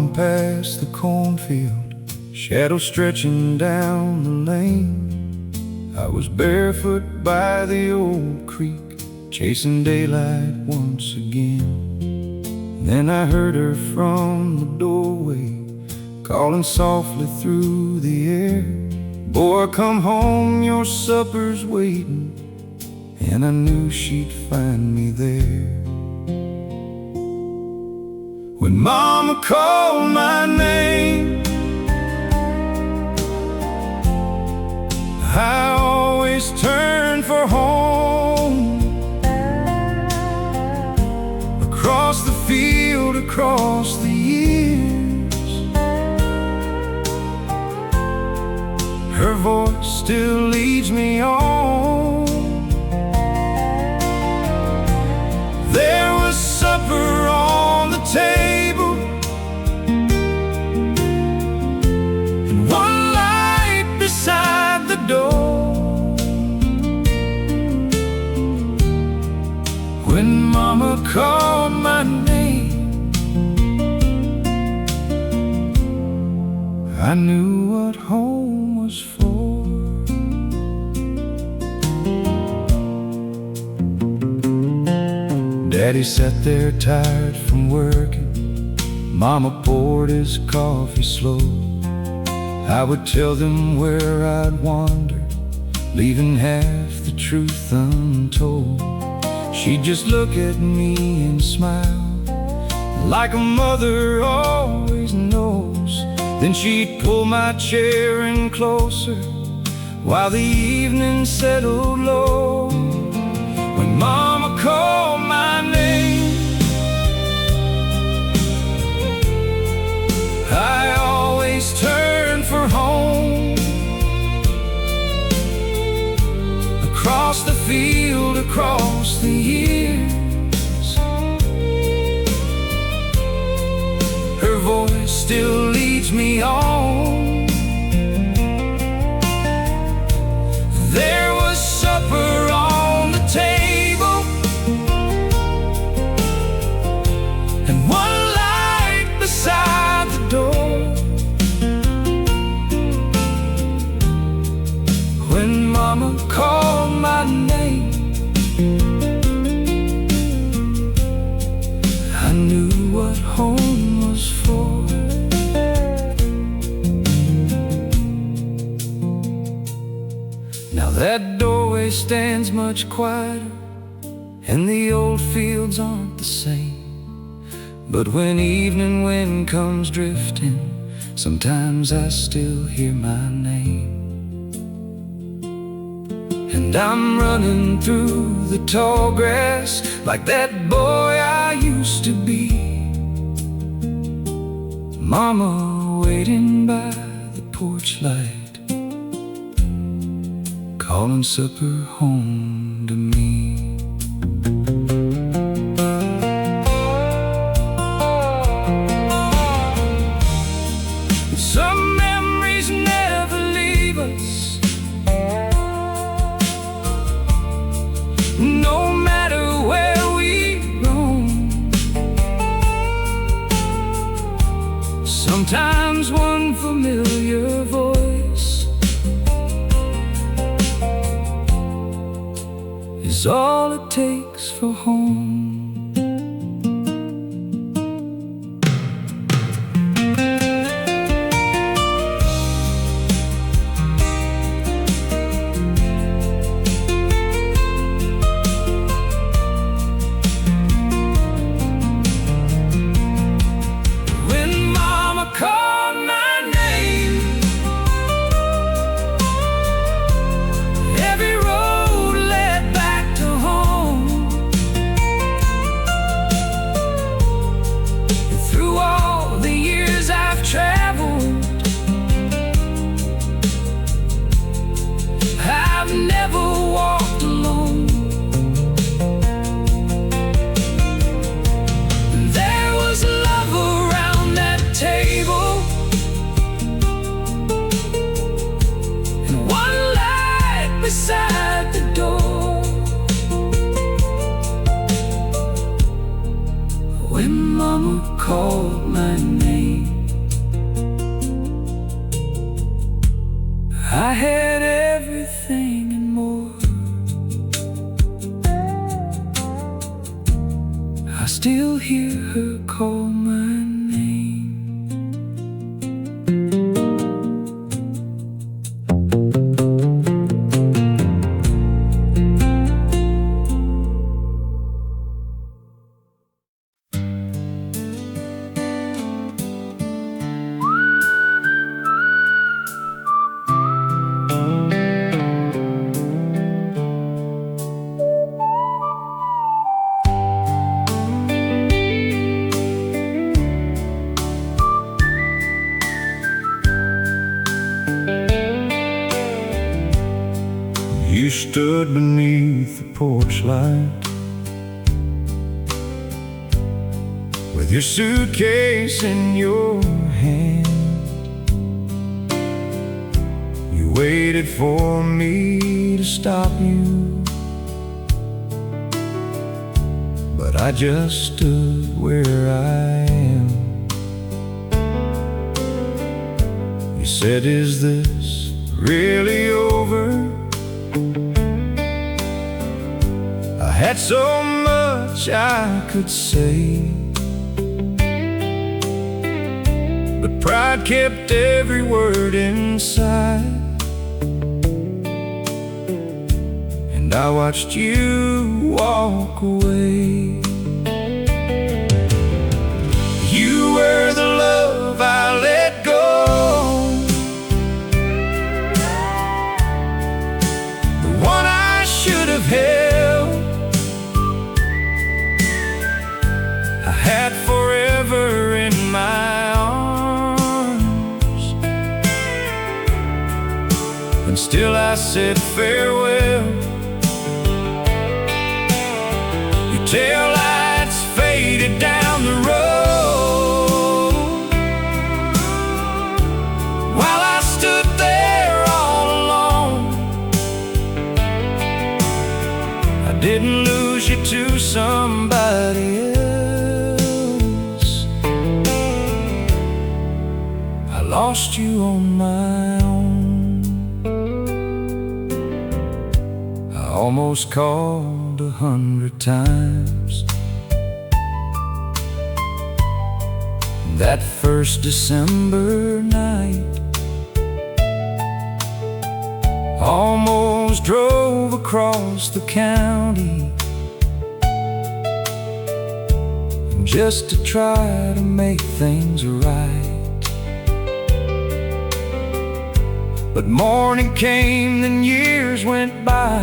walking past the cornfield, shadows stretching down the lane. I was barefoot by the old creek, chasing daylight once again. Then I heard her from the doorway, calling softly through the air. Boy, come home, your supper's waiting. And I knew she'd find me there. When Mama called my name, I always turned for home. Across the field, across the years, her voice still leads me on. There was supper on the table, and one light beside the door. When Mama called my name, I knew what home was for. Daddy sat there tired from working. Mama poured his coffee slow. I would tell them where I'd wandered, leaving half the truth untold. She'd just look at me and smile, like a mother always knows. Then she'd pull my chair in closer, while the evening settled low. When Mama called my name, I always turned for home. Across the field, across the years, her voice still leads me on. There was supper on the table, and one light beside the door. When Mama called my name, I knew what home was for. Now that doorway stands much quieter, and the old fields aren't the same. But when evening wind comes drifting, sometimes I still hear my name. And I'm running through the tall grass like that boy I used to be. Mama waiting by the porch light, calling supper home to me. Some memories never leave us, no matter where we roam. Sometimes one familiar voice is all it takes for home. I had everything and more. I still hear her call my name. You stood beneath the porch light with your suitcase in your hand. You waited for me to stop you, but I just stood where I am. You said, "Is this really over?" I had so much I could say, but pride kept every word inside. And I watched you walk away. You were the love I let go, the one I should have held. I had forever in my arms, and still I said farewell. Your taillights faded down the road while I stood there all alone. I didn't lose you to somebody else, I lost you on my own. I almost called 100 times that first December night. Almost drove across the county just to try to make things right. But morning came, then years went by,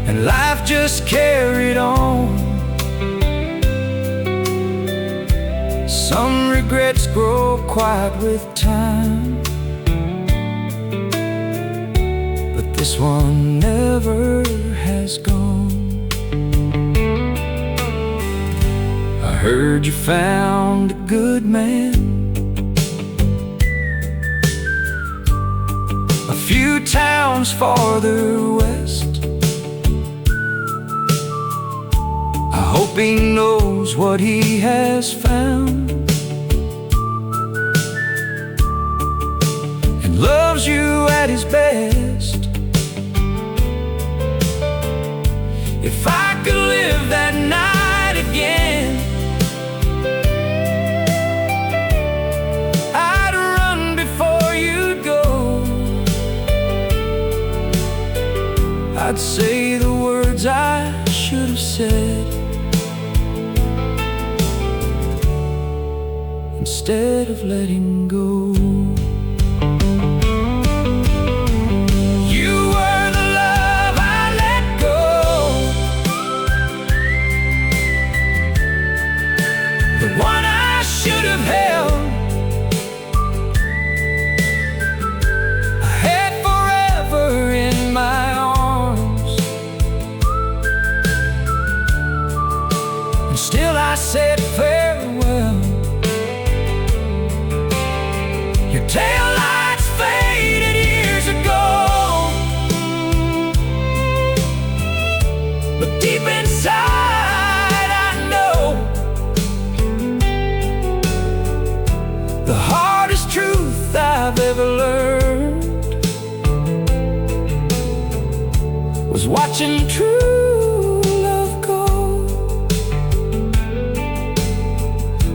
and life just carried on. Some regrets grow quiet with time, but this one never has gone. I heard you found a good man a few towns farther west. I hope he knows what he has found and loves you at his best. If I could live that night again, I'd run before you'd go. I'd say the words I should have said instead of letting go. You were the love I let go, the one I should have held. I had forever in my arms, and still I said farewell. Your taillights faded years ago, but deep inside I know the heart is watching true love go.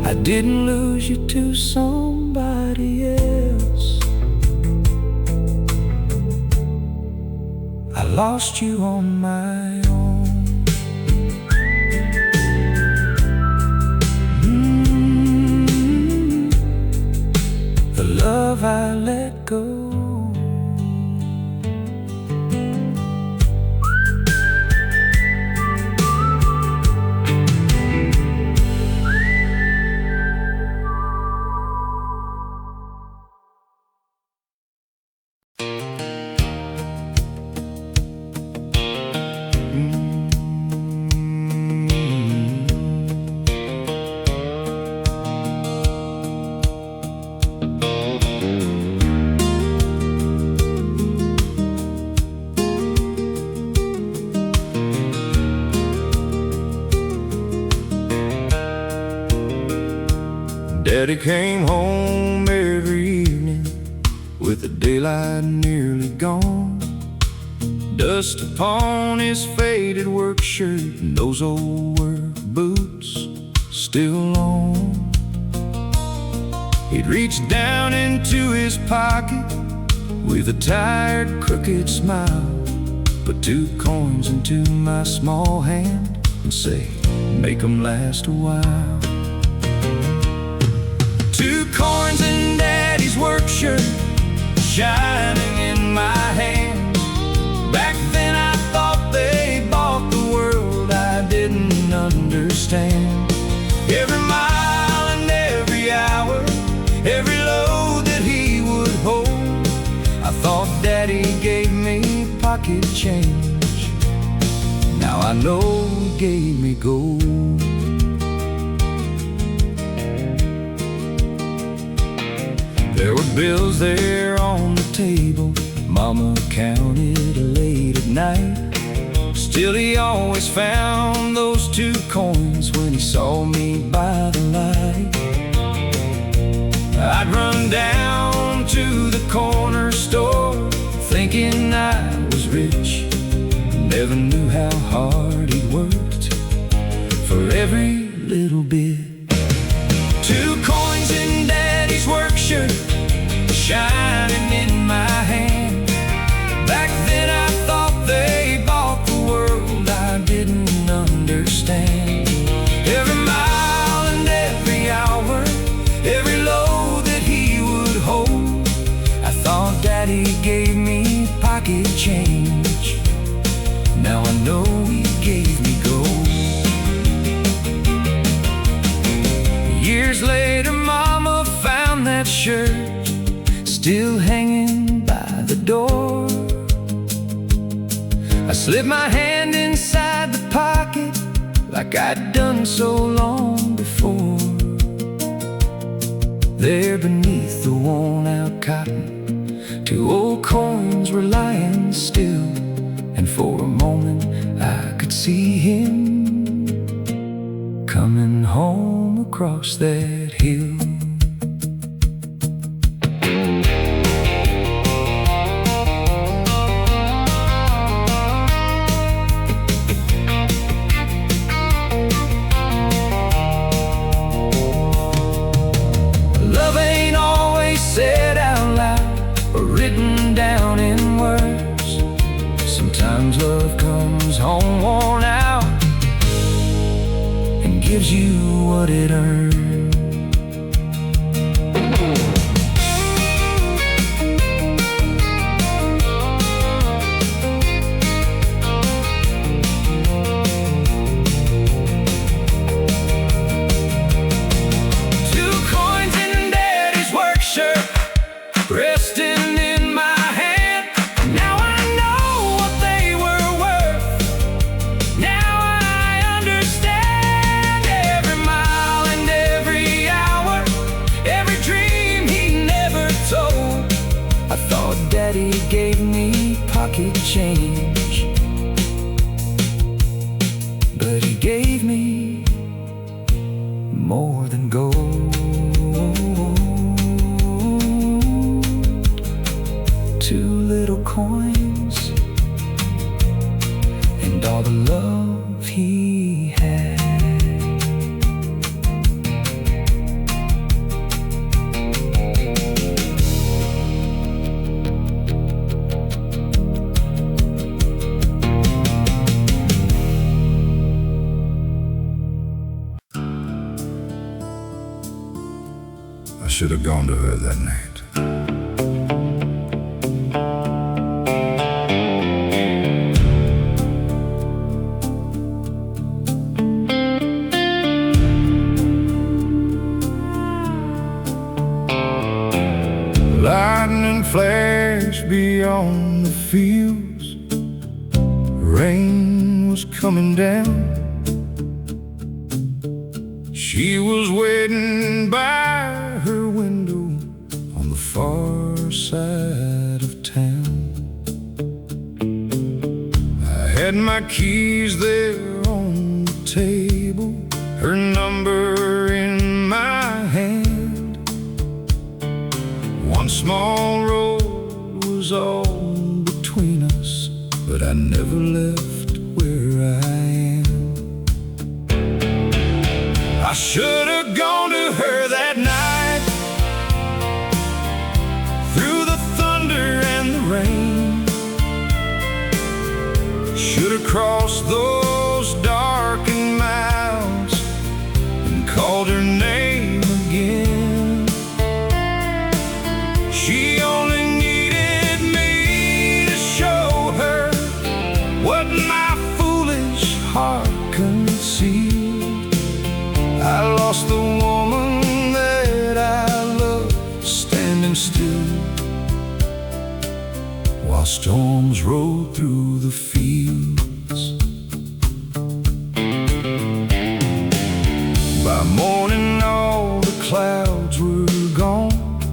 I didn't lose you to somebody else, I lost you on my own. The love I let go. Daddy came home every evening with the daylight nearly gone, dust upon his faded work shirt and those old work boots still on. He'd reach down into his pocket with a tired, crooked smile, put 2 coins into my small hand and say, make 'em last a while. 2 coins in Daddy's work shirt, shining in my hand. Back then I thought they bought the world, I didn't understand. Every mile and every hour, every load that he would hold, I thought Daddy gave me pocket change. Now I know he gave me gold. There were bills there on the table Mama counted late at night. Still he always found those 2 coins when he saw me by the light. I'd run down to the corner store thinking I was rich, never knew how hard he worked for every little bit. 2 coins in Daddy's work shirt, shining in my hand. Back then I thought they bought the world, I didn't understand. Every mile and every hour, every load that he would hold, I thought Daddy gave me pocket change. Now I know he gave me gold. Years later Mama found that shirt still hanging by the door. I slipped my hand inside the pocket like I'd done so long before. There beneath the worn-out cotton, 2 old coins were lying still, and for a moment I could see him coming home across that hill. Said out loud or written down in words. Sometimes love comes home worn out and gives you what it earned. Resting in my hand, now I know what they were worth. Now I understand. Every mile and every hour, every dream he never told, I thought Daddy gave me pocket change, but he gave me more than gold. 2 little coins the love he had. I should have gone to her that night. Lightning flashed beyond the fields. Rain was coming down. She was waiting by her window on the far side of town. I had my keys there on the table, her number in my hand. One small road was all between us, but I never left where I am. I should have gone to her that night, through the thunder and the rain. Should have crossed those darkened miles and called her name again. She only needed me to show her what my foolish heart concealed. I lost the woman that I loved, standing still while storms rolled through the fields. By morning all the clouds were gone,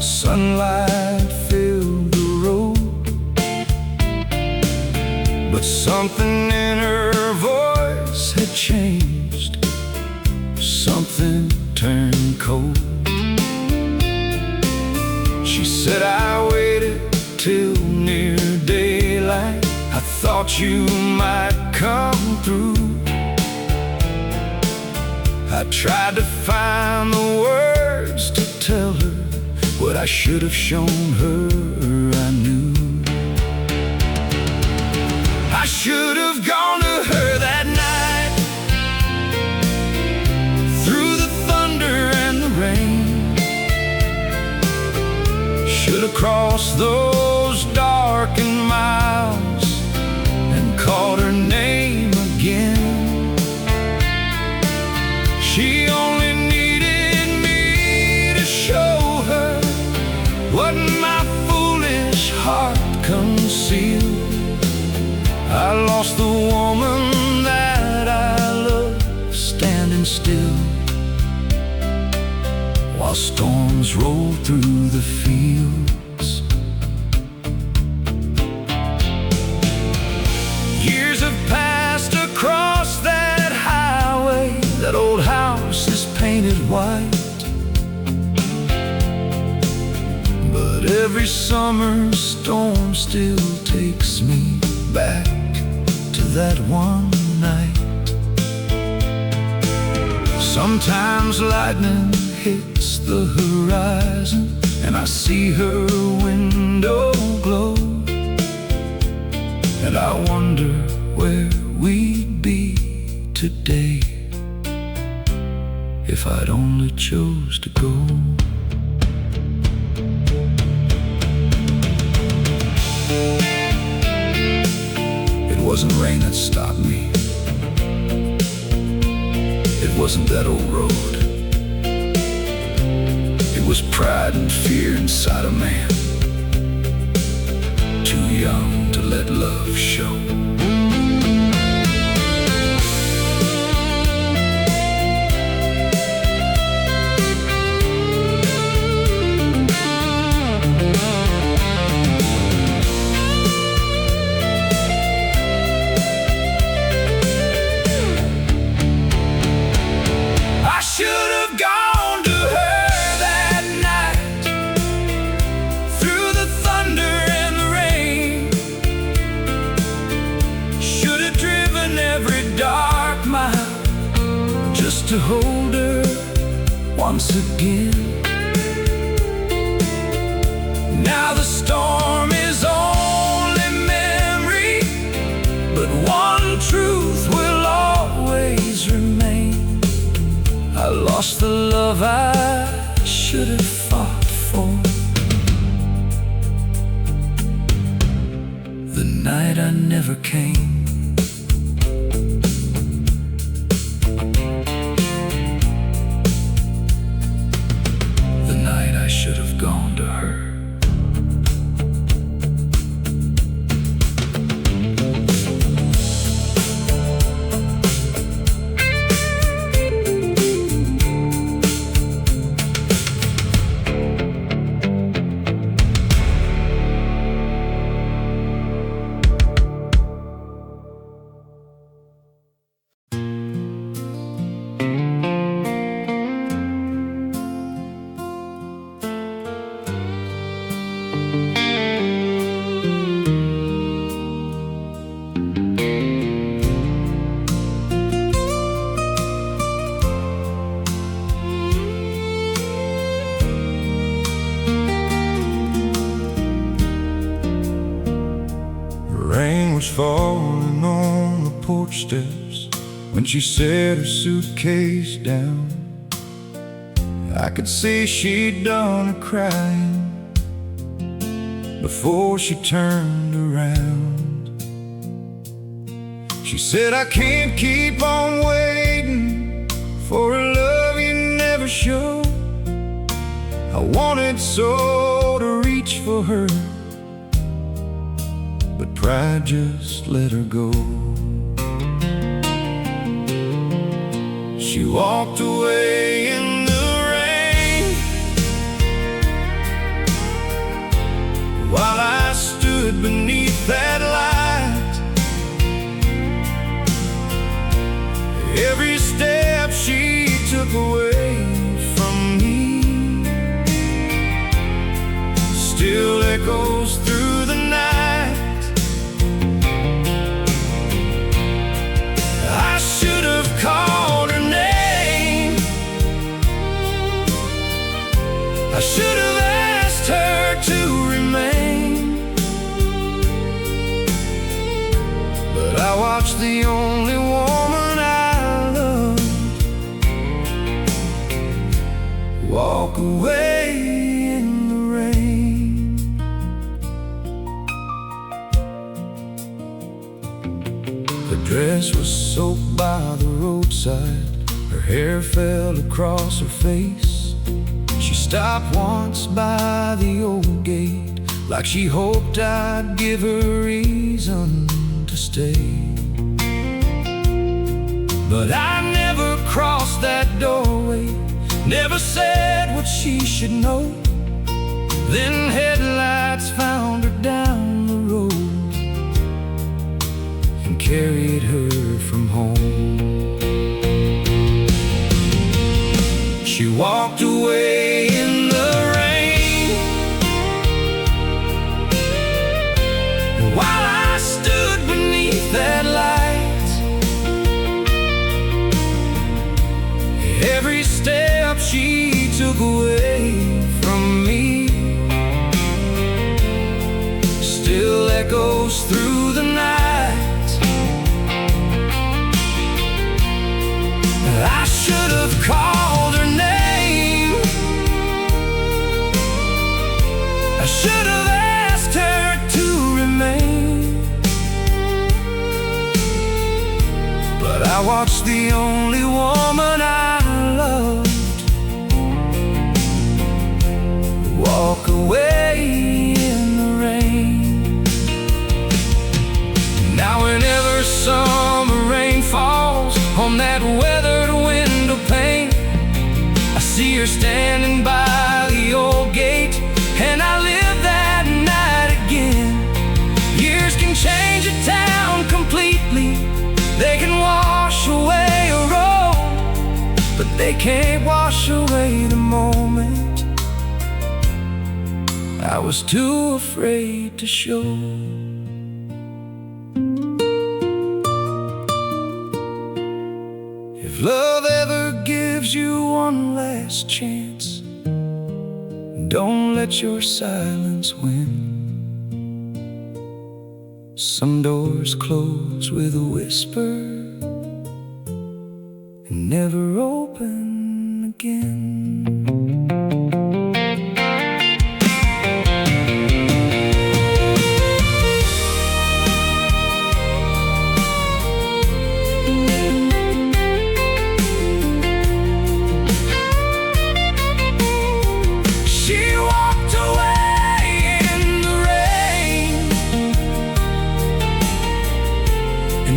sunlight filled the road, but something in her voice had changed. Something turned cold. She said, I waited till near daylight. I thought you might come through. I tried to find the words to tell her what I should have shown her I knew. I should have gone to her that night, through the thunder and the rain. Should have crossed those darkened miles and called her name again. She only needed me to show her what my foolish heart concealed. I lost the woman that I loved, standing still while storms rolled through the fields. Years have passed across that highway. That old house is painted white, but every summer storm still takes me back to that one night. Sometimes lightning hits the horizon and I see her window glow, and I wonder where we'd be today if I'd only chose to go. It wasn't rain that stopped me. It wasn't that old road. It was pride and fear inside a man, too young to let love show. again. Now the storm is only memory, but one truth will always remain. I lost the love I should have fought for, the night I never came. The night I should have gone to her. Rain was falling on the porch steps when she set her suitcase down. I could see she'd done her crying before she turned around. She said, I can't keep on waiting for a love you never showed. I wanted so to reach for her, but pride just let her go. She walked away in the rain while I stood beneath that light. Every step she took away from me still echoes through the night. I should have called her name. I should have asked her to remain, but I watched the only woman I loved walk away in the rain. Her dress was soaked by the roadside, her hair fell across her face. She stopped once by the old gate, like she hoped I'd give her reason to stay. But I never crossed that doorway, never said what she should know. Then headlights found her down the road and carried her from home. She walked away in the rain while I stood beneath that light. Every step she took away from me still echoes through the night. I should have called her name. I should have asked her to remain, but I watched the only woman I loved walk away in the rain. Now whenever summer rain falls on that weathered window pane, I see her standing by the old gate, and I live that night again. Years can change a town completely, they can wash away a road, but they can't wash away the moment I was too afraid to show. If love ever gives you one last chance, Don't let your silence win. Some doors close with a whisper and never open again.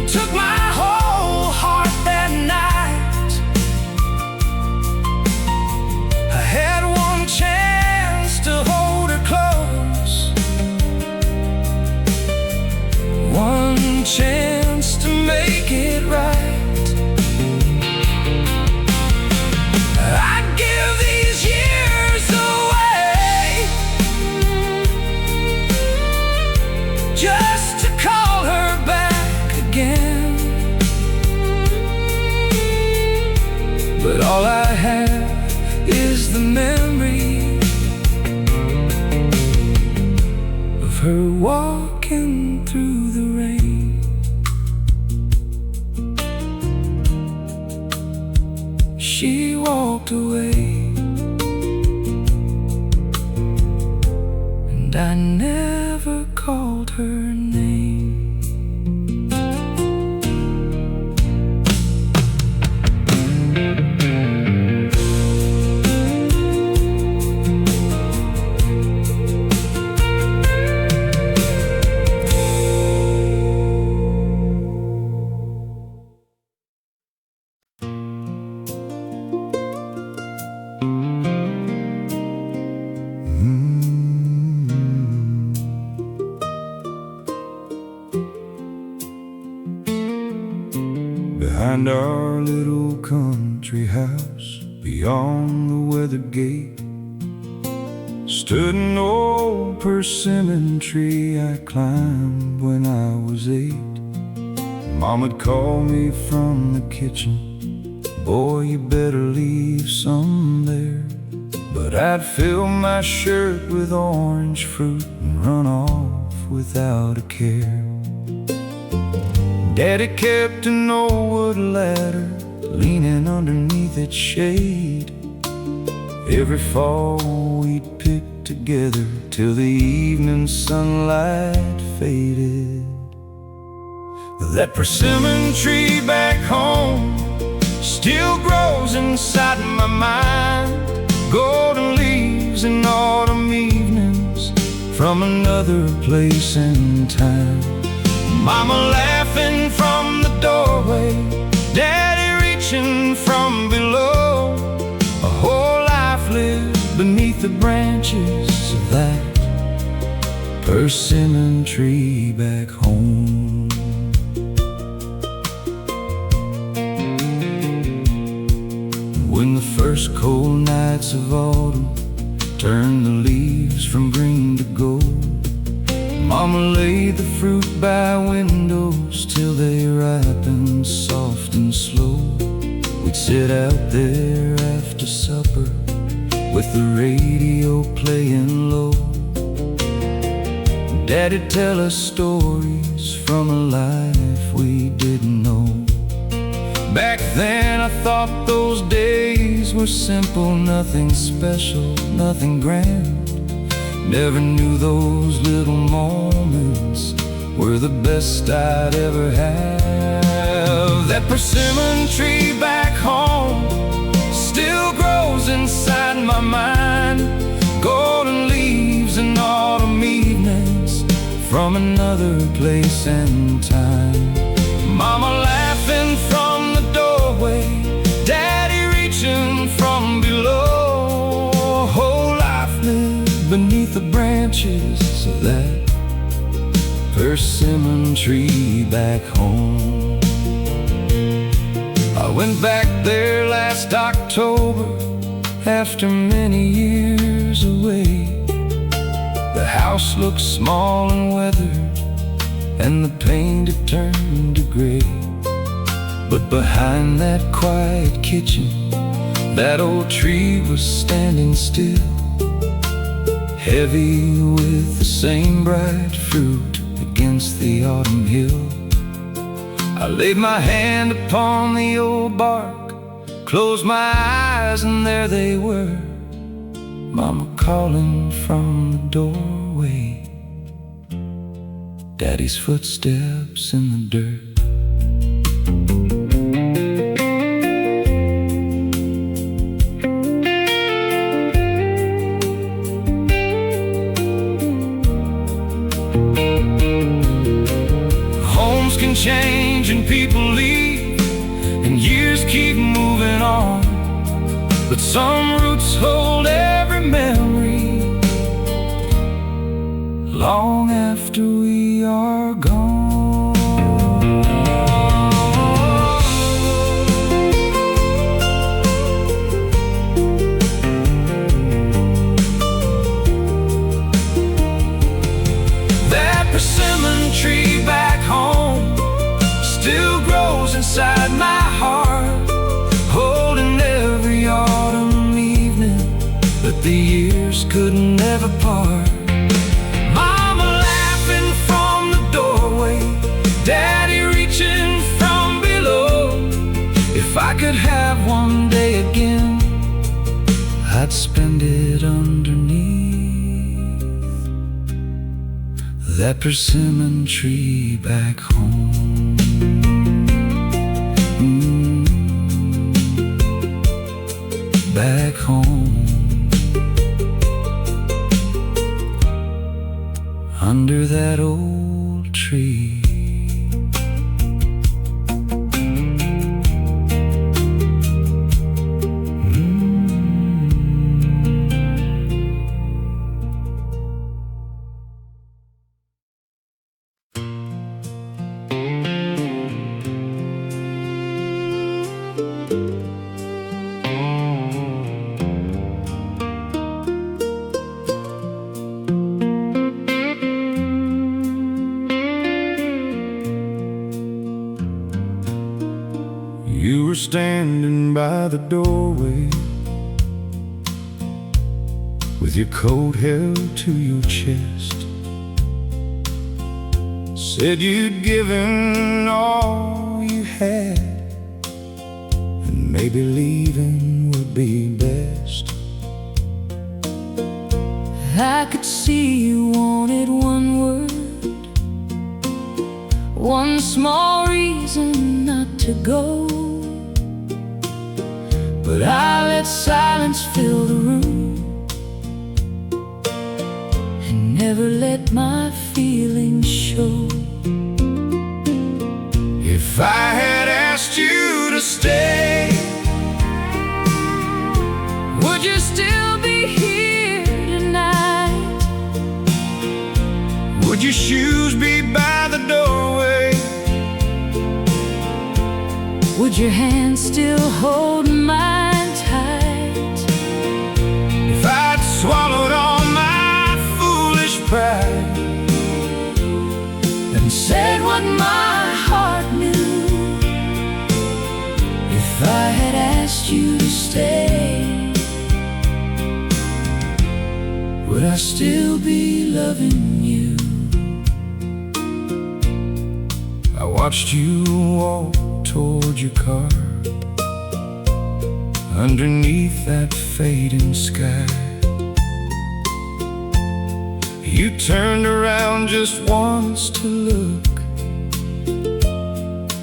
Took my whole heart that night. I had one chance to hold her close, one chance to make it right. I'd give these years away just to call her back again. But all I have is the memory of her walking through the rain. She walked away, and I never called her name. Behind our little country house, beyond the weather gate, stood an old persimmon tree I climbed when I was 8. Moma'd call me from the kitchen, boy, you better leave some there. But I'd fill my shirt with orange fruit and run off without a care. Daddy kept an old wood ladder leaning underneath its shade. Every fall we'd pick together till the evening sunlight faded. That persimmon tree back home still grows inside my mind. Golden leaves in autumn evenings from another place and time. Mama laughing from the doorway, Daddy reaching from below. A whole life lived beneath the branches of that persimmon tree back home. When the first cold nights of autumn turned the leaves from green to gold, Mama laid the fruit by windows till they ripened soft and slow. We'd sit out there after supper with the radio playing low. Daddy'd tell us stories from a life we didn't know. Back then I thought those days were simple, nothing special, nothing grand. Never knew those little moments were the best I'd ever have. That persimmon tree back home still grows inside my mind. Golden leaves in autumn evenings from another place and time. Mama laughing from the doorway, Daddy reaching from below. Whole life lived beneath the branches of that persimmon tree back home. I went back there last October after many years away. The house looked small and weathered, and the paint had turned to gray. But behind that quiet kitchen, that old tree was standing still, heavy with the same bright fruit against the autumn hill. I laid my hand upon the old bark, closed my eyes, and there they were, Mama calling from the doorway, Daddy's footsteps in the dirt. Homes can change and people leave, and years keep moving on, but some roots hold every memory long after we are gone. That persimmon tree back home still grows inside my heart, holding every autumn evening that the years could never part. Mama laughing from the doorway, Daddy reaching from below. If I could have one day again, I'd spend it underneath that persimmon tree back home. Back home, under that old tree. You were standing by the doorway with your coat held to your chest. Said you'd given all you had, and maybe leaving would be best. I could see you wanted one word, one small reason not to go, but I let silence fill the room and never let my feelings show. If I had asked you to stay, Would you still be here tonight? would your shoes be by the doorway? Would your hand still hold mine tight? If I'd swallowed all my foolish pride And said what my heart knew, if I had asked you to stay, would I still be loving you? I watched you walk toward your car underneath that fading sky. You turned around just once to look,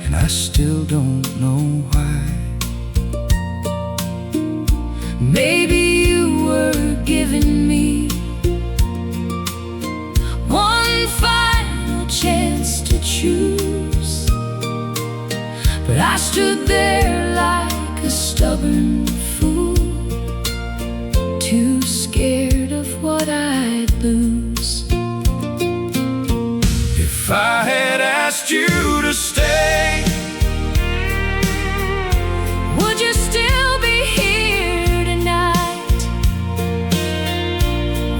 and I still don't know why. maybe you were giving me one final chance to choose, but I stood there like a stubborn fool, too scared of what I'd lose. If I had asked you to stay, Would you still be here tonight?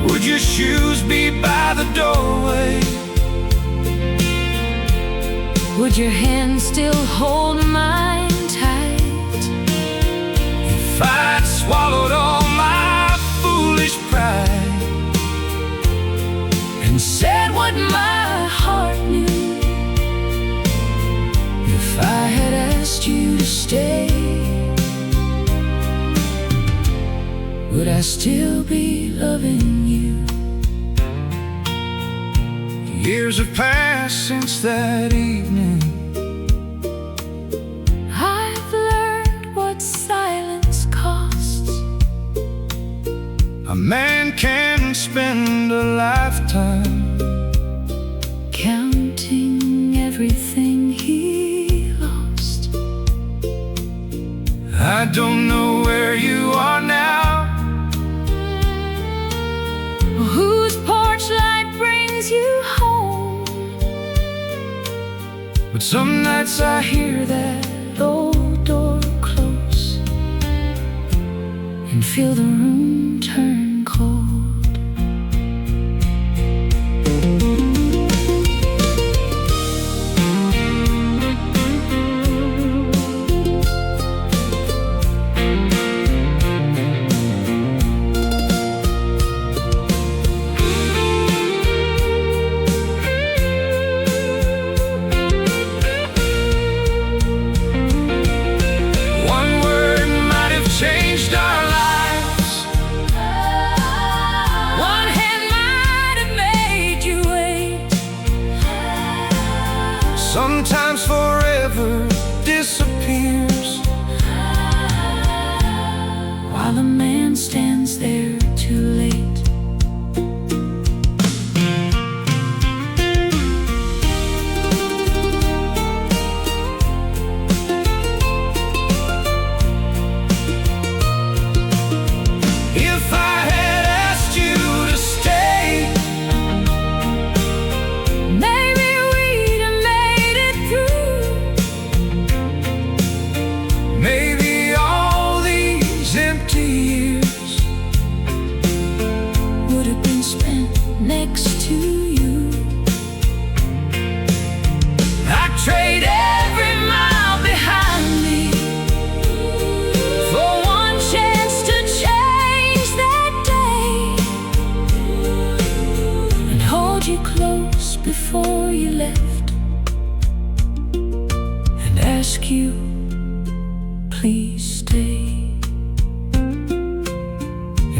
would your shoes be by the doorway? Would your hand still hold mine tight? If I'd swallowed all my foolish pride I still be loving you? Years have passed since that evening. I've learned what silence costs. A man can spend a lifetime Counting everything he lost. I don't know where you are now, Whose porch light brings you home? but some nights I hear that Old door close and feel the room turn cold. one word might have changed our lives. One hand might have made you wait. Sometimes forever disappears. While a man stands there too late. If I had asked you to stay, Maybe we'd have made it through. maybe all these empty years Would have been spent next to you. I'd trade every mile behind me For one chance to change that day and hold you close before you left and ask you, please stay.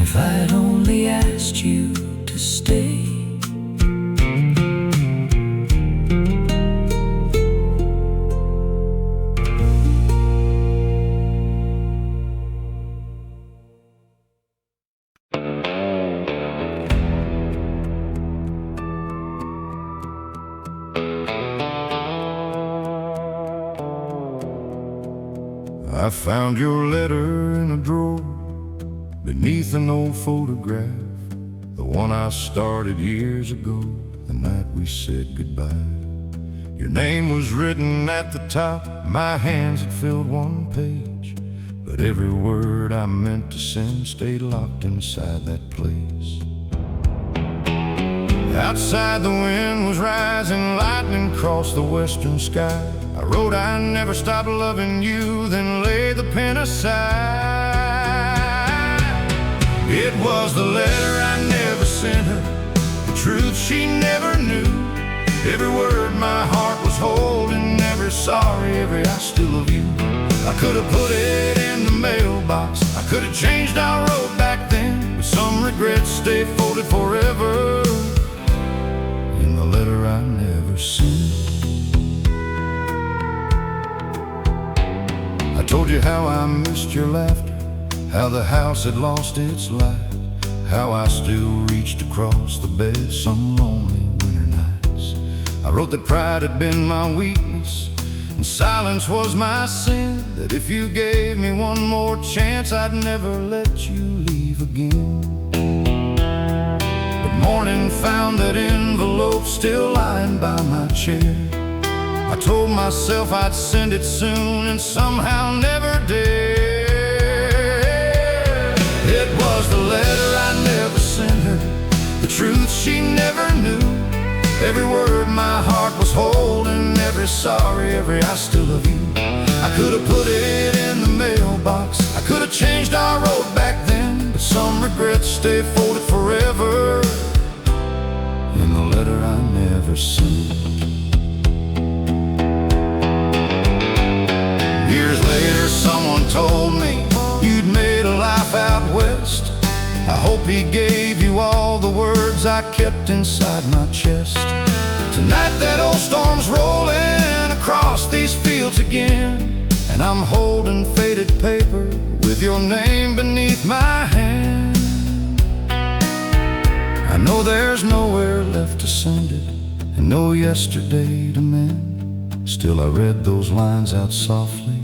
If I'd only asked you to stay. I found your letter in a drawer beneath an old photograph, the one I started years ago, the night we said goodbye. Your name was written at the top, my hands had filled one page, but every word I meant to send stayed locked inside that place. Outside the wind was rising, lightning crossed the western sky. I wrote I never stopped loving you, then laid the pen aside. It was the letter I never sent her, the truth she never knew. Every word my heart was holding, every sorry, every I still love you. I could have put it in the mailbox, I could have changed our road back then, but some regrets stay folded forever in the letter I never sent. I told you how I missed your laughter, how the house had lost its light, how I still reached across the bed some lonely winter nights. I wrote that pride had been my weakness and silence was my sin, that if you gave me one more chance I'd never let you leave again. But morning found that envelope still lying by my chair. I told myself I'd send it soon and somehow never did. It was the letter I never sent her, the truth she never knew. Every word my heart was holding, every sorry, every I still love you. I could have put it in the mailbox, I could have changed our road back then, but some regrets stay folded forever in the letter I never sent. Years later someone told me you'd made a life out west, hope he gave you all the words I kept inside my chest. Tonight that old storm's rolling across these fields again, and I'm holding faded paper with your name beneath my hand. I know there's nowhere left to send it, and no yesterday to mend. Still I read those lines out softly,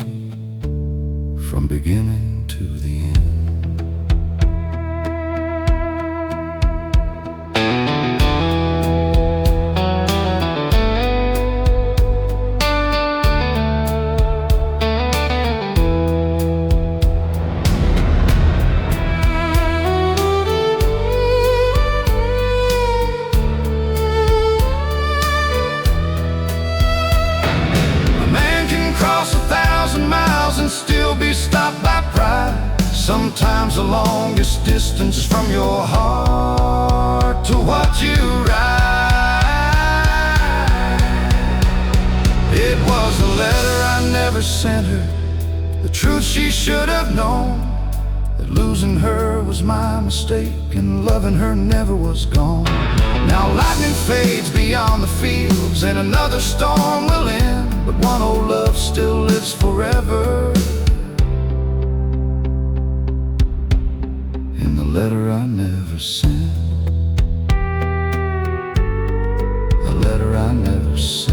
from beginning to the end. Still be stopped by pride. Sometimes the longest distance is from your heart to what you write. It was a letter I never sent her, the truth she should have known, that losing her was my mistake and loving her never was gone. Now lightning fades beyond the fields and another storm will end, but one old love still lives forever in the letter I never sent. The letter I never sent.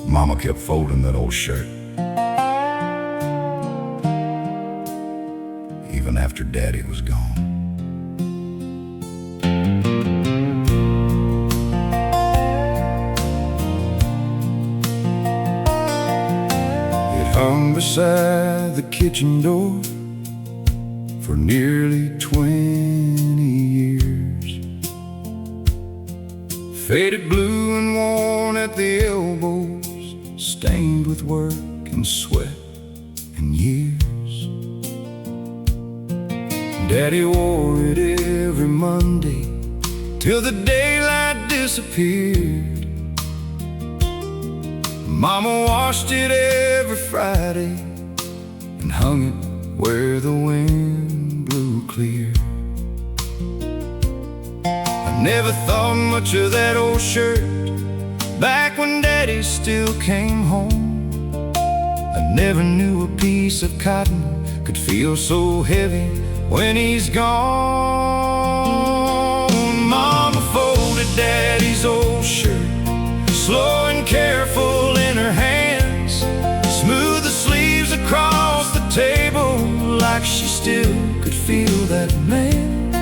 Mama kept folding that old shirt, even after Daddy was gone. It hung beside the kitchen door for nearly 20 years, faded blue and worn at the elbows, stained with work and sweat and years. Daddy wore it every Monday till the daylight disappeared. Mama washed it every Friday and hung it where the wind blew clear. I never thought much of that old shirt back when Daddy still came home. I never knew a piece of cotton could feel so heavy when he's gone. Mama folded Daddy's old shirt, slow and careful in her hands, smoothed the sleeves across the table like she still could feel that man.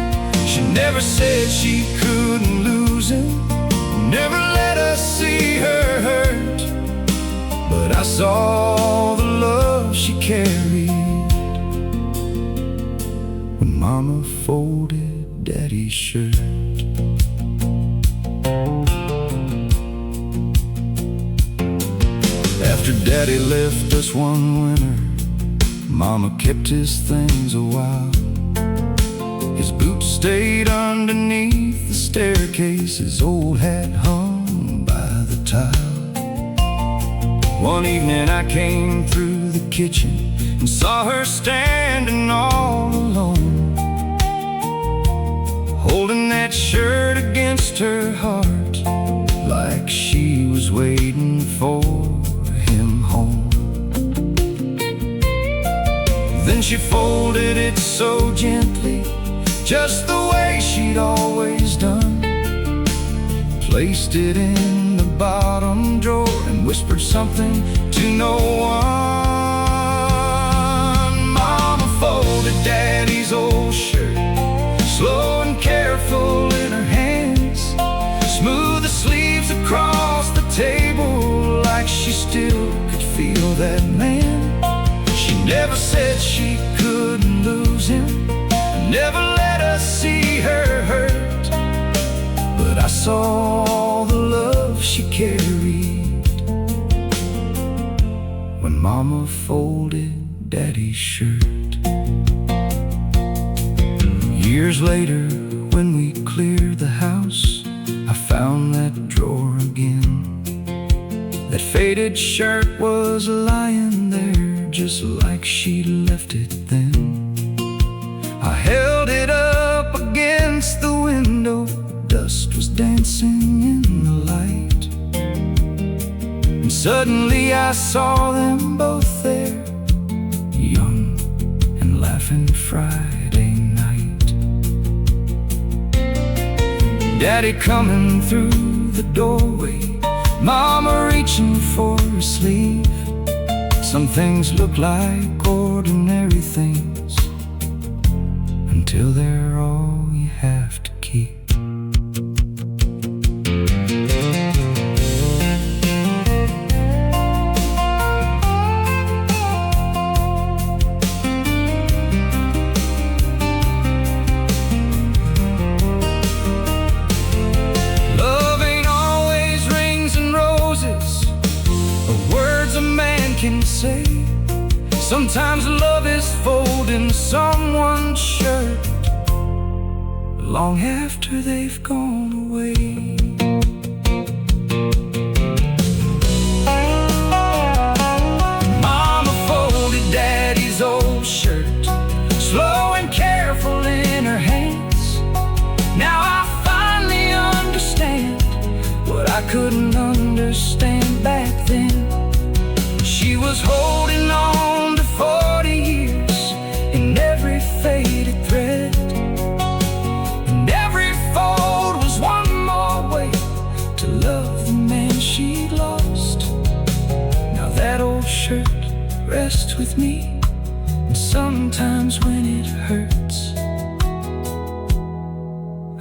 She never said she couldn't lose him, never let us see her hurt, but I saw the love she carried when Mama folded Daddy's shirt. After Daddy left us one winter, Mama kept his things a while. His boots stayed underneath the staircase, his old hat hung by the tile. One evening I came through the kitchen and saw her standing all alone, holding that shirt against her heart like she was waiting for him home. Then she folded it so gently, just the way she'd always done, placed it in the bottom drawer and whispered something to no one. Mama folded Daddy's old shirt, slow and careful in her hands, smoothed the sleeves across the table still could feel that man. She never said she couldn't lose him, never let us see her hurt. But I saw the love she carried when Mama folded Daddy's shirt. Years later, when we cleared the house, I found that drawer again. That faded shirt was lying there, just like she left it then. I held it up against the window, dust was dancing in the light. And suddenly I saw them both there, young and laughing Friday night. Daddy coming through the doorway, Mama reaching for her sleeve. Some things look like ordinary things until they're all you have to keep. Sometimes love is folding someone's shirt long after they've gone away. Mama folded Daddy's old shirt, slow and careful in her hands. Now I finally understand what I couldn't understand back then. She was holding on to 40 years in every faded thread, and every fold was one more way to love the man she lost. Now that old shirt rests with me, and sometimes when it hurts,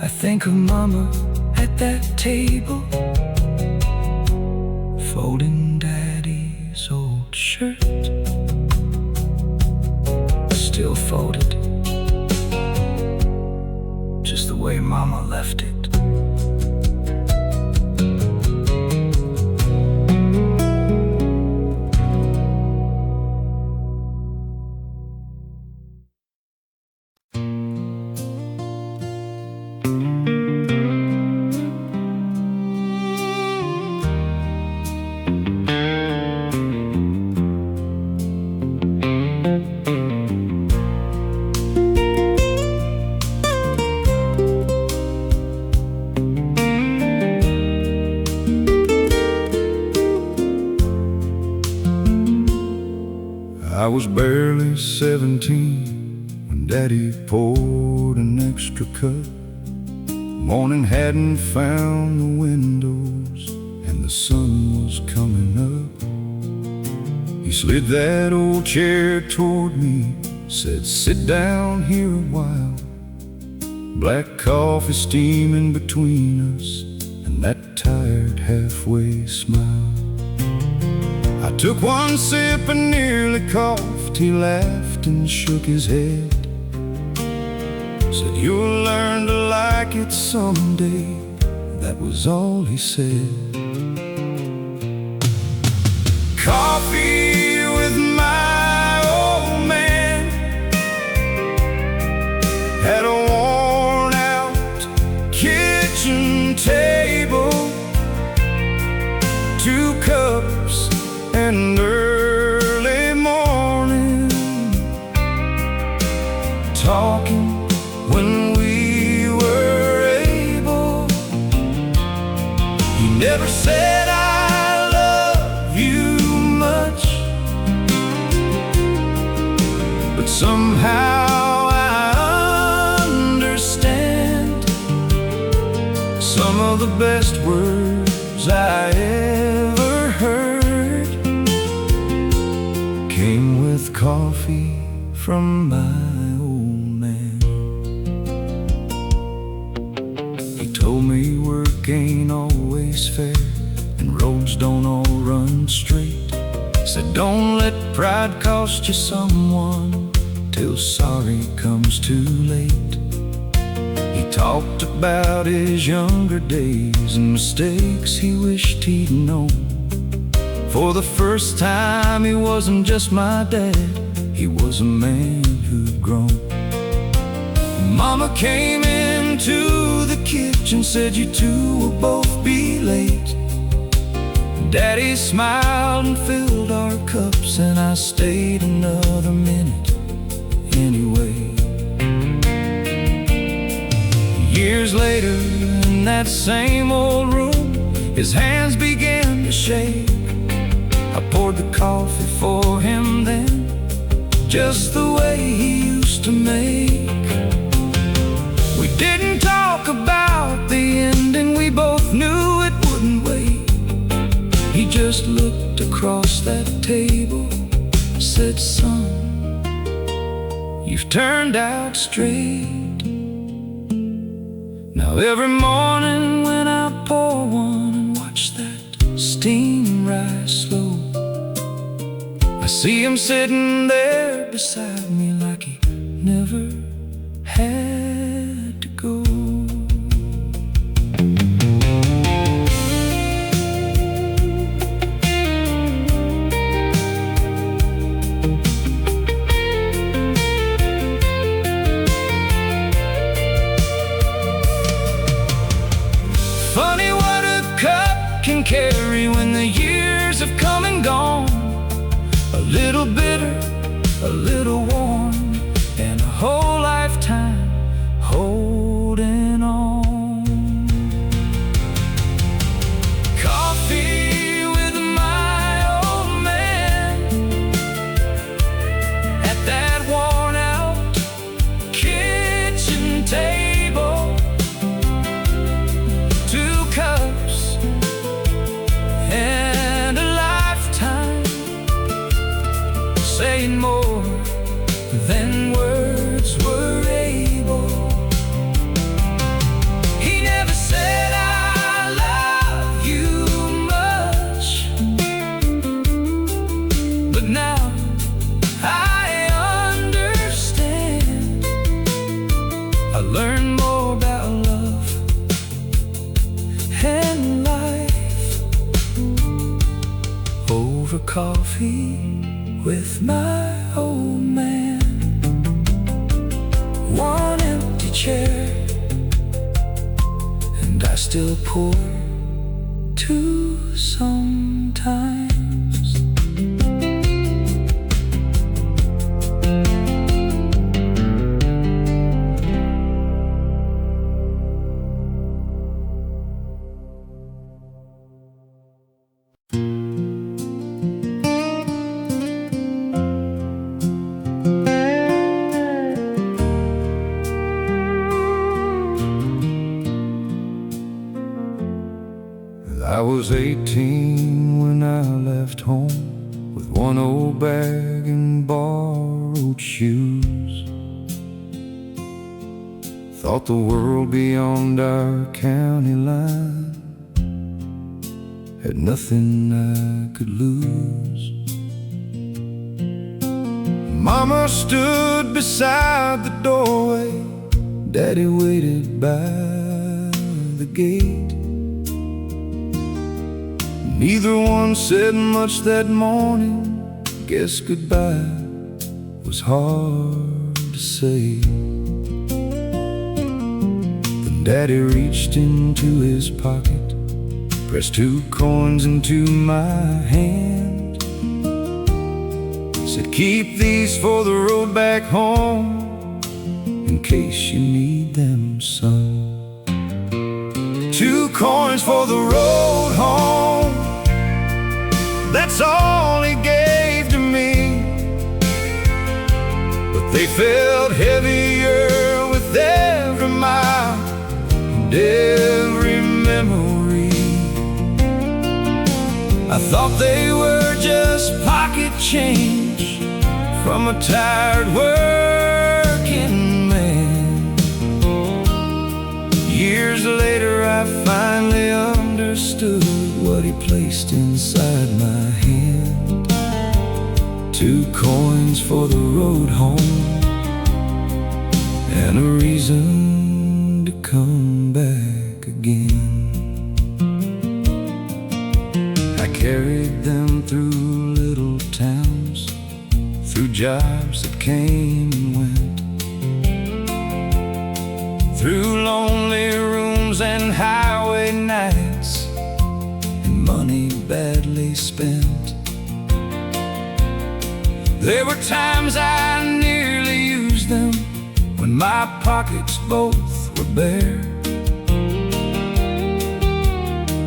I think of Mama at that table, folding Daddy's old shirt, still folded, just the way Mama left it. I was barely 17 when Daddy poured an extra cup. Morning hadn't found the windows and the sun was coming up. He slid that old chair toward me, said, "Sit down here a while." Black coffee steaming between us and that tired halfway smile. I took one sip and nearly coughed. He laughed and shook his head, said, "You'll learn to like it someday." That was all he said. Coffee with my old man at a worn out kitchen table, 2 cups and early morning, talking when we were able. He never said I love you much, but somehow I understand some of the best words I ever heard came with coffee from my old man. He told me work ain't always fair and roads don't all run straight. said don't let pride cost you someone till sorry comes too late. He talked about his younger days and mistakes he wished he'd known. For the first time he wasn't just my dad, he was a man who'd grown. Mama came into the kitchen, said you two will both be late. Daddy smiled and filled our cups, and I stayed another minute anyway. Years later, in that same old room, his hands began to shake. I poured the coffee for him then, just the way he used to make. We didn't talk about the ending, we both knew it wouldn't wait. He just looked across that table, said, son, you've turned out straight. Now every morning when I pour one and watch that steam rise slow, I see him sitting there beside me like he never had to go. Funny what a cup can carry when the years have come and gone. A little bitter, a little warm, and a whole lifetime holding on. Coffee with my old man at that worn out kitchen table. 2 cups and a lifetime saying more than words were able. He never said I love you much, but now I understand. I learned more about love and life over coffee with my old man. One empty chair, and I still pour 2 sometimes. I was 18 when I left home with 1 old bag and borrowed shoes. Thought the world beyond our county line had nothing I could lose. Mama stood beside the doorway, Daddy waited by the gate. Neither one said much that morning. Guess goodbye was hard to say. Then Daddy reached into his pocket, pressed 2 coins into my hand, said, keep these for the road back home, in case you need them, son. 2 coins for the road home, that's all he gave to me. But they felt heavier with every mile and every memory. I thought they were just pocket change from a tired working man. Years later I finally understood what he placed inside my hand. 2 coins for the road home, and a reason to come back again. I carried them through little towns, through jobs that came and went, through lonely rooms and highway nights, and money badly spent. There were times I nearly used them, when my pockets both were bare.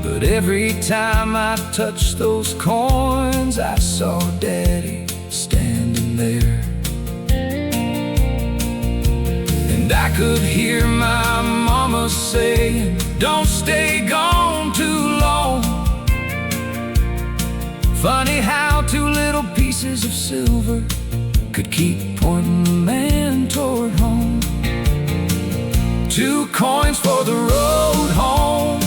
But every time I touched those coins, I saw Daddy standing there. And I could hear my mama saying, "Don't stay gone too long." Funny how 2 little pieces of silver could keep pointing the man toward home. 2 coins for the road home,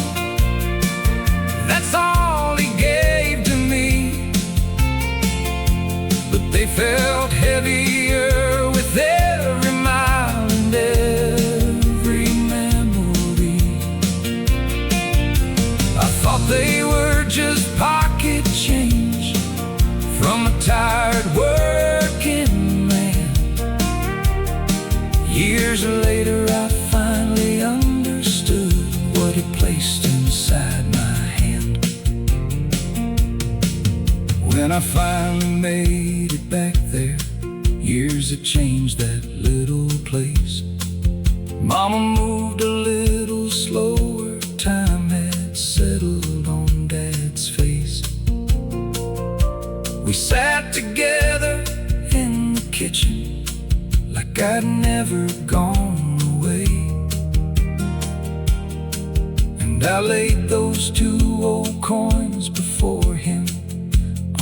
that's all he gave to me. But they felt heavier with every mile and every memory. I thought they were just pocket change from a tired working man. Years later I finally understood what he placed inside my hand. When I finally made it back there, years had changed that little place. Mama moved a little slower, time had settled on Dad's face. We sat together in the kitchen like I'd never gone away, and I laid those 2 old coins before him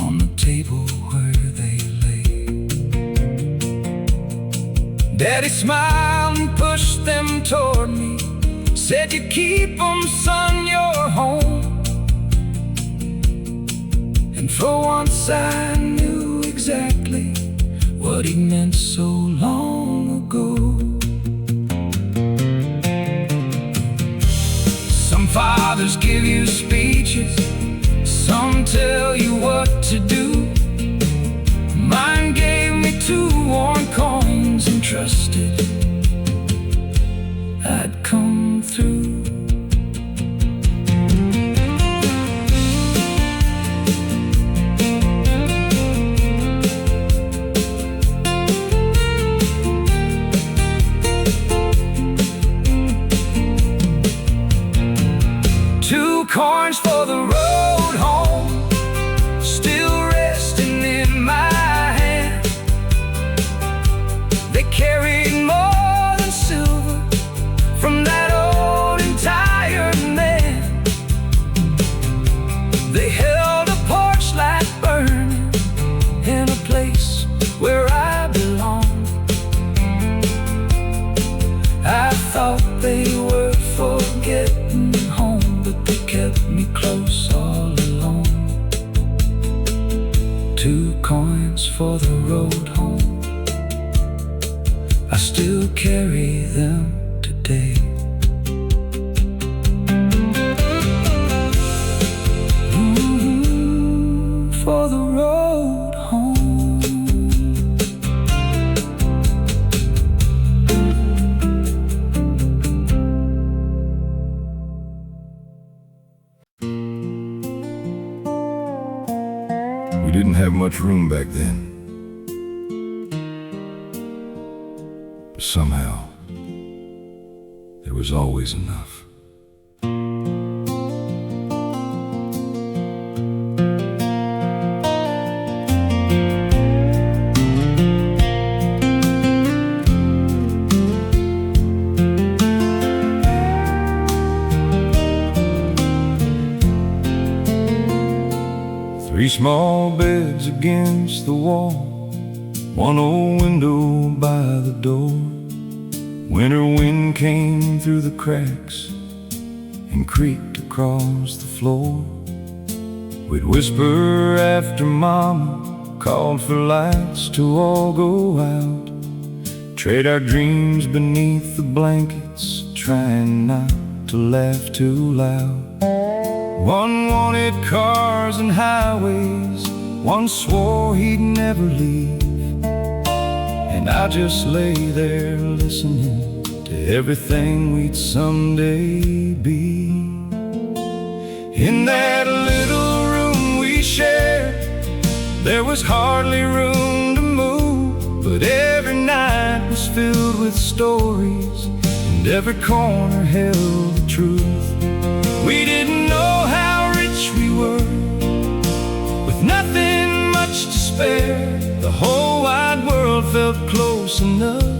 on the table where they lay. Daddy smiled and pushed them toward me, said, "You keep them, son, you're home." And for once I knew exactly what he meant so long ago. Some fathers give you speeches, some tell you what to do. Mine gave me 2 worn coins and trusted I'd come through. Coins for the road home, still resting in my hand. They carried more than silver from that old and tired man. They held a porch light burning in a place where I belong. I thought they were forgetting home, but they kept me close all along. 2 coins for the road home, I still carry them today. For the road home. We didn't have much room back then, but somehow there was always enough. Three small beds against the wall, one old window by the door. Winter wind came through the cracks and creaked across the floor. We'd whisper after Mama called for lights to all go out. Trade our dreams beneath the blankets, trying not to laugh too loud. One wanted cars and highways, one swore he'd never leave. And I just lay there listening to everything we'd someday be. In that little room we shared, there was hardly room to move, but every night was filled with stories, and every corner held the truth. We didn't know how rich we were, with nothing much to spare. The whole wide world felt close enough.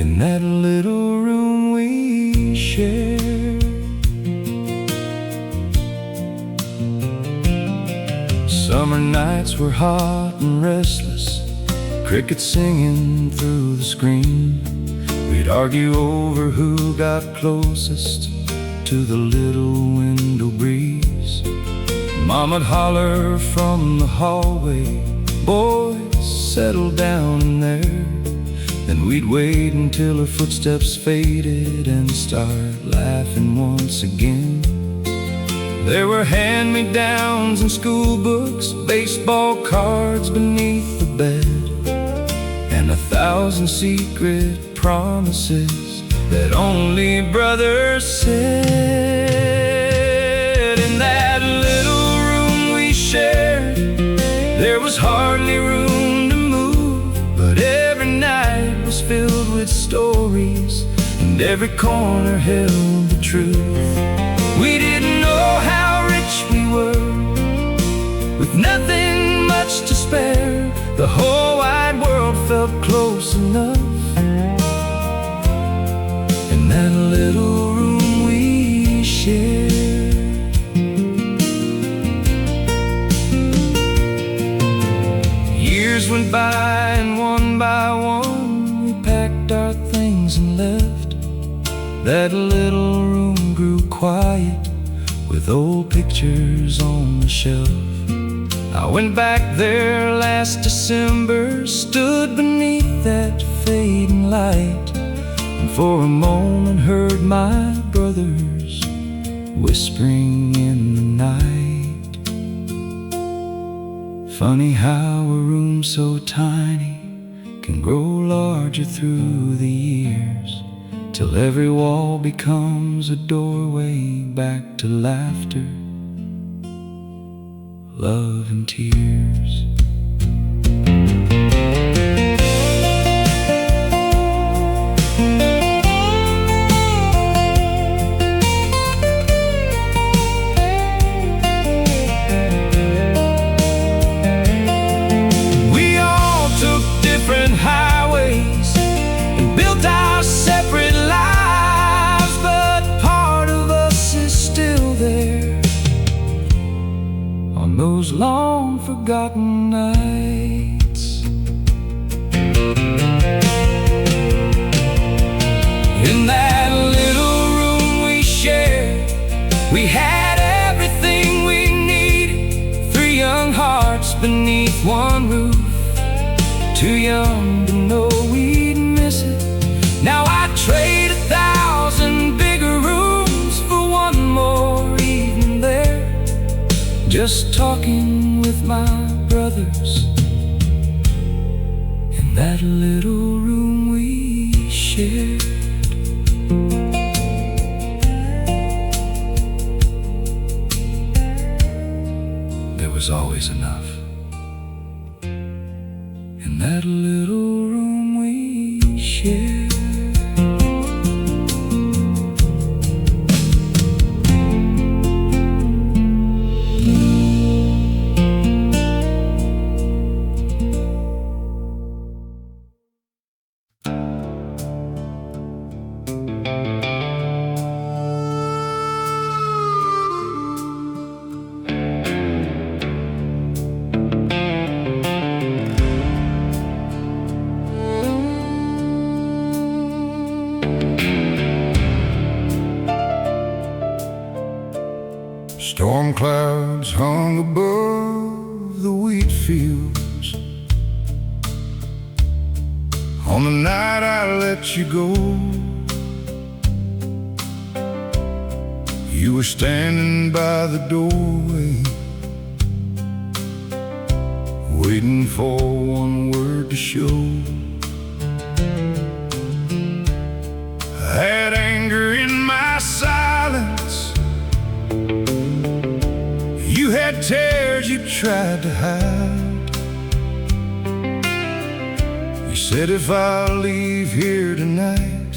In that little room we shared. Summer nights were hot and restless, crickets singing through the screen. We'd argue over who got closest to the little window breeze. Mama'd holler from the hallway, "Boys, settle down in there." Then we'd wait until her footsteps faded and start laughing once again. There were hand-me-downs and school books, baseball cards beneath the bed, and 1,000 secret promises that only brothers said. In that little room we shared, there was hardly room to move, but every night was filled with stories, and every corner held the truth. We didn't know how rich we were, with nothing much to spare. The whole wide world felt close enough. In that little room we shared. Years went by, and one by one we packed our things and left. That little room grew quiet, with old pictures on the shelf. I went back there last December, stood beneath that fading light, and for a moment heard my brothers whispering in the night. Funny how a room so tiny can grow larger through the years, till every wall becomes a doorway back to laughter, love and tears. We all took different highways and built our separate lives, but part of us is still there on those long forgotten nights. In that little room we shared, we had everything we needed. 3 young hearts beneath one roof, too young to know we'd miss it. Now I trade 1,000 bigger rooms for one more evening there, just talking with my brothers in that little room we shared. There was always enough in that little room we shared. feels. On the night I let you go, you were standing by the doorway, waiting for one word to show. I had anger in my silence, you had tears you tried to hide. You said if I leave here tonight,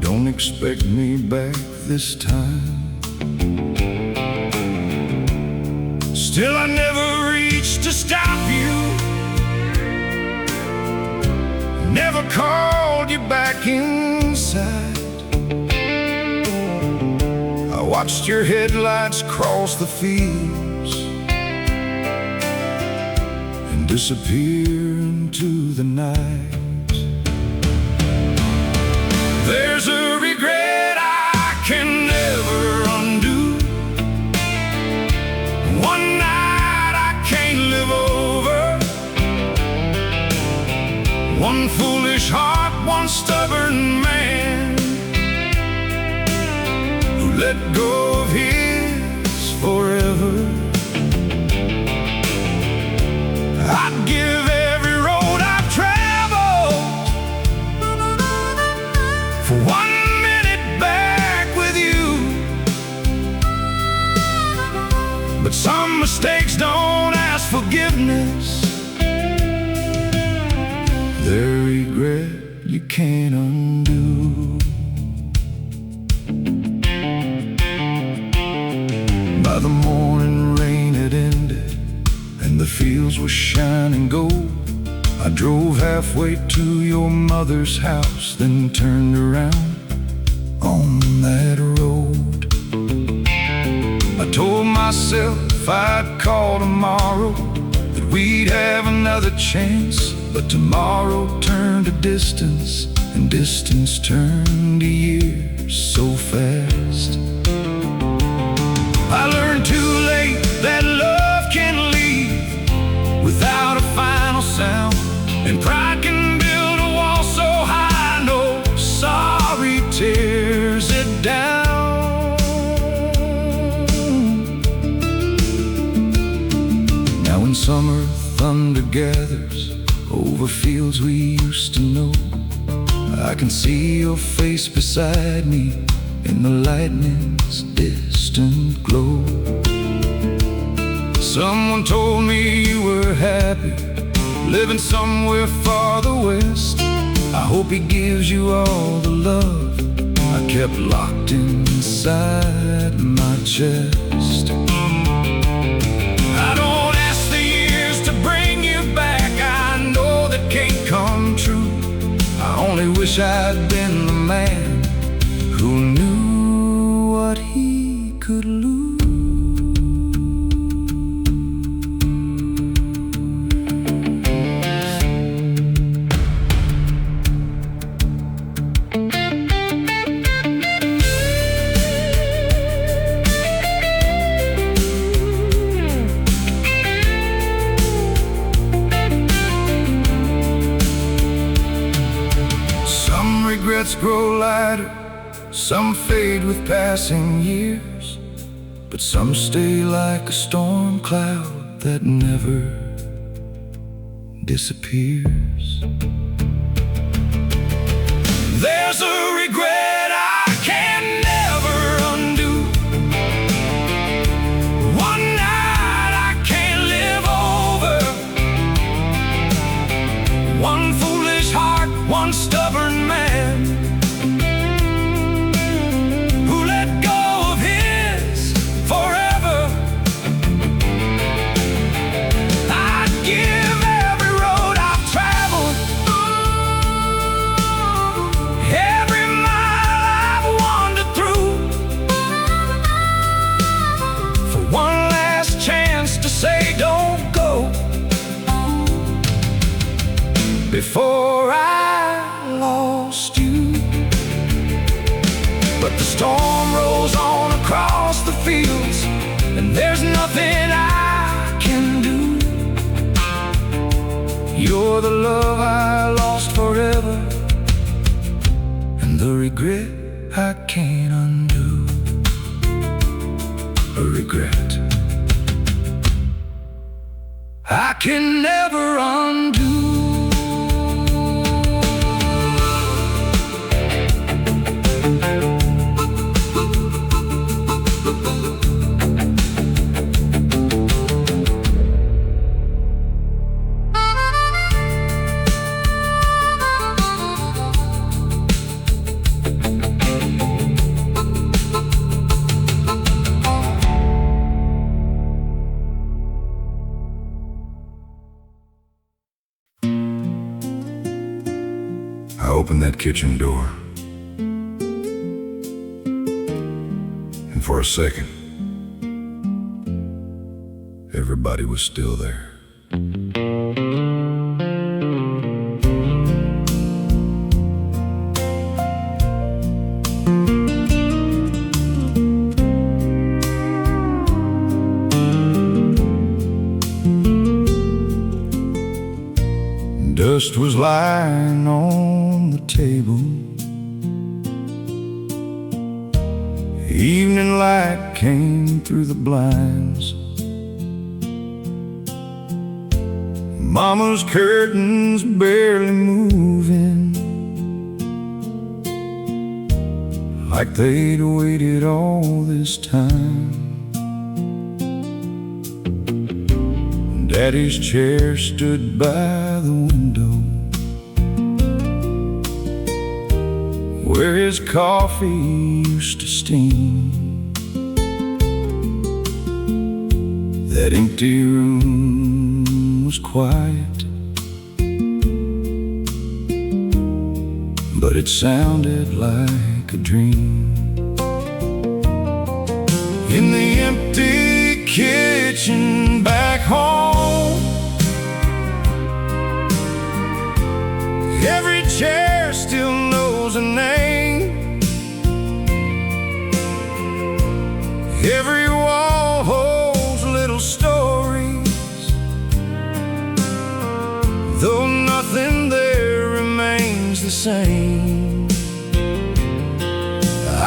don't expect me back this time. Still I never reached to stop you, never called you back inside. I watched your headlights cross the fields and disappear into the night. There's a regret I can never undo, one night I can't live over, one foolish heart, one stubborn man who let go of his forever. I'd give every road I've traveled for 1 minute back with you, but some mistakes don't ask forgiveness. They're regret you can't undo. By the morning rain had ended and the fields were shining gold. I drove halfway to your mother's house, then turned around on that road. I told myself I'd call tomorrow, that we'd have another chance. But tomorrow turned to distance, and distance turned to years so fast. I learned too late that love can leave without a final sound, and pride can build a wall so high no sorry tears it down. Now when summer thunder gathers over fields we used to know, I can see your face beside me in the lightning's distant glow. Someone told me you were happy, living somewhere farther west. I hope he gives you all the love I kept locked inside my chest. I don't ask the years to bring you back, I know that can't come true. I only wish I'd been the man who knew what he could lose. Regrets grow lighter, some fade with passing years, but some stay like a storm cloud that never disappears. There's a regret I can never undo, one night I can't live over, one foolish heart, one stubborn man who let go of his forever. I'd give every road I've traveled, every mile I've wandered through, for one last chance to say don't go before I lost you. But the storm rolls on across the fields, and there's nothing I for the love I lost forever, and the regret I can't undo. A regret I can never undo. I opened that kitchen door, and for a second, everybody was still there. Dust was lying on the table. Evening light came through the blinds. Mama's curtains barely moving, like they'd waited all this time. Daddy's chair stood by the window, where his coffee used to steam. That empty room was quiet, but it sounded like a dream. In the empty kitchen back home, every chair still knows a name. Every wall holds little stories, though nothing there remains the same.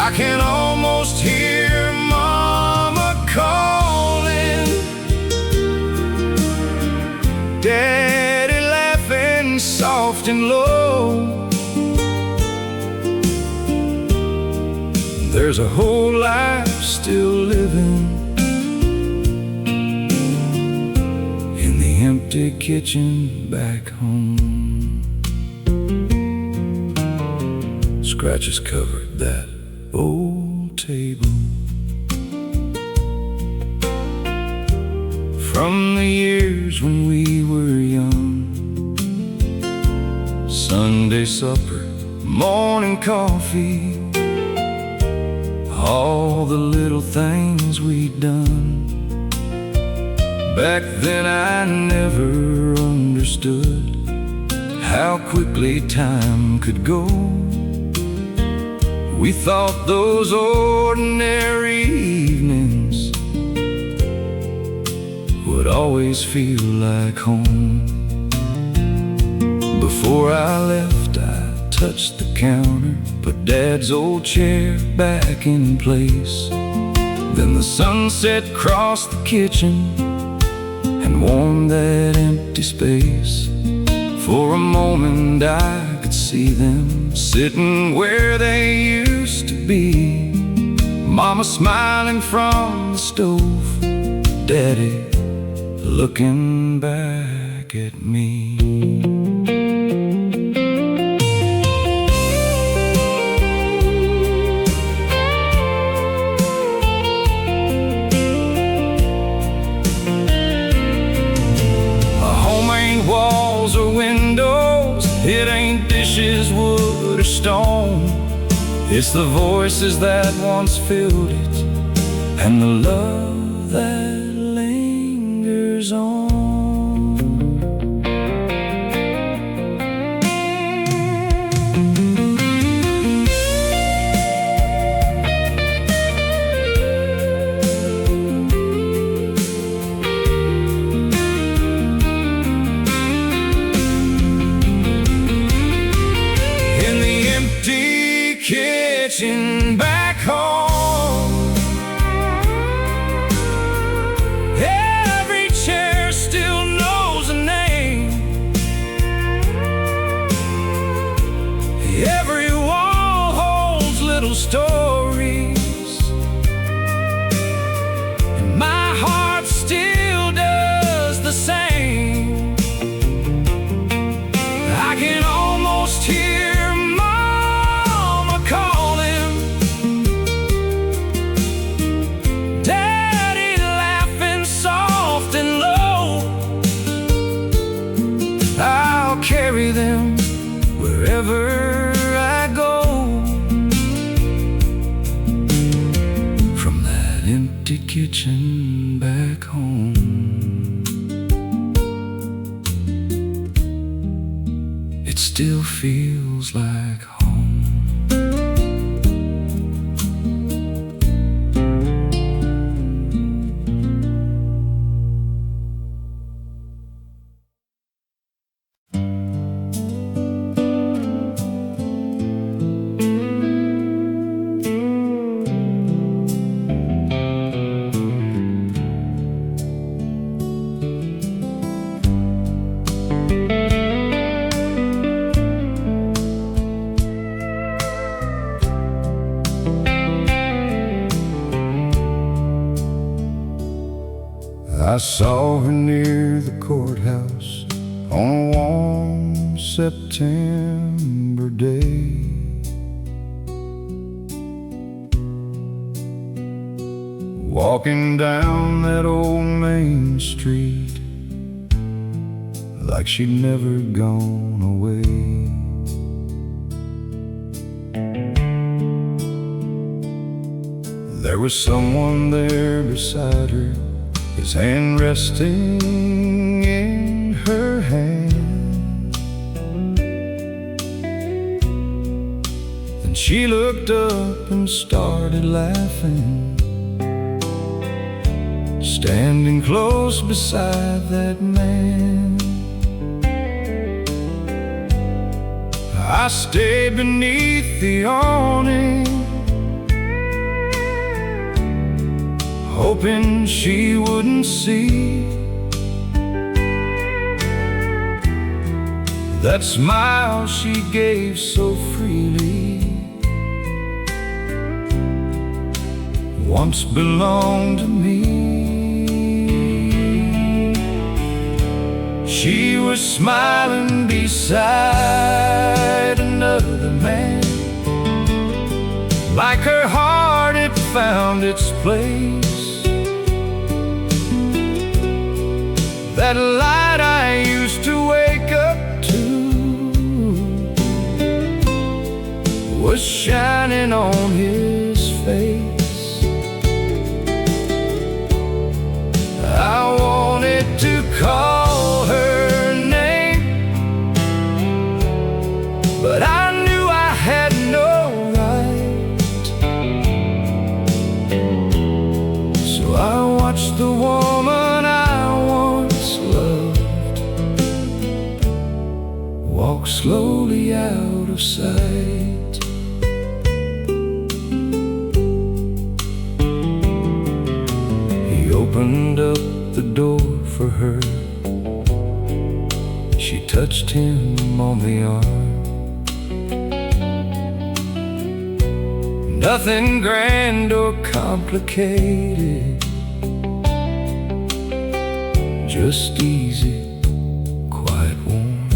I can almost hear Mama calling, Daddy laughing soft and low. There's a whole life still living in the empty kitchen back home. Scratches covered that old table from the years when we were young. Sunday supper, morning coffee, all the little things we'd done. Back then I never understood how quickly time could go. We thought those ordinary evenings would always feel like home. Before I left, I touched the counter, put Dad's old chair back in place. Then the sunset crossed the kitchen and warmed that empty space. For a moment I could see them sitting where they used to be. Mama smiling from the stove, Daddy looking back at me. Walls or windows, it ain't dishes, wood or stone. It's the voices that once filled it and the love that lingers on. kitchen back home. It still feels like home. I saw her near the courthouse on a warm September day. Walking down that old main street like she'd never gone away. There was someone there beside her, his hand resting in her hand. Then she looked up and started laughing, standing close beside that man. I stayed beneath the awning, hoping she wouldn't see that smile she gave so freely once belonged to me. She was smiling beside another man, like her heart had found its place. That light I used to wake up to was shining on his face. I wanted to call her name, but I knew I had no right. So I watched the woman I once loved walk slowly out of sight. He opened up the door for her. She touched him on the arm. Nothing grand or complicated, just easy, quiet, warm.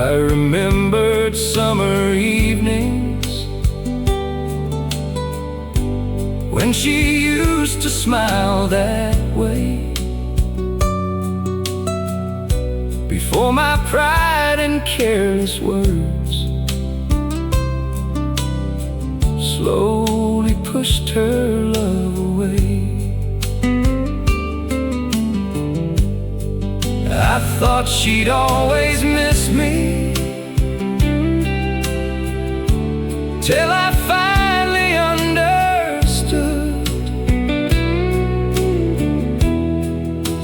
I remembered summer evenings when she used to smile that way. Before my pride and careless words slowly pushed her love away. I thought she'd always miss me, till I finally understood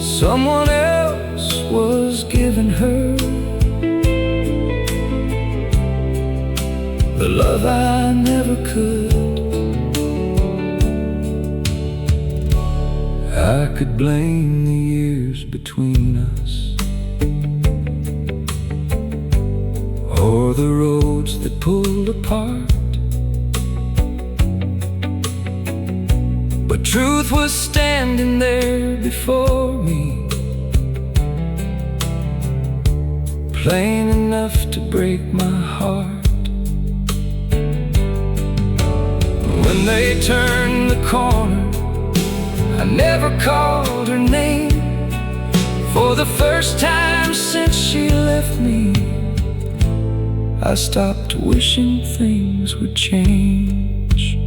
someone else was giving her the love I never could. I could blame the years between us, or the roads that pulled apart, but truth was standing there before me, plain enough to break my heart. When they turned the corner, I never called her name. For the first time since she left me, I stopped wishing things would change.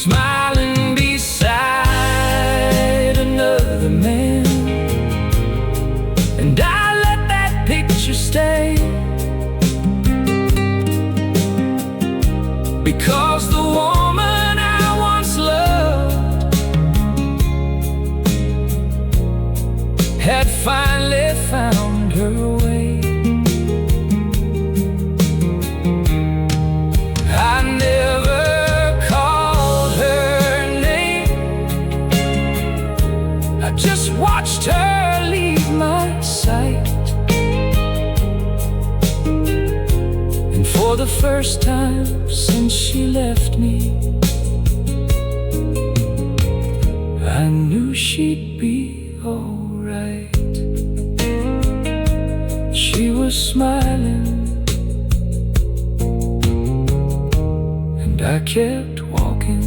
smiling beside another man. And I let that picture stay, because the woman I once loved had finally found her way. I never called her name, I just watched her leave my sight. And for the first time since she left me, I knew she'd be alright. She was smiling, and I kept walking.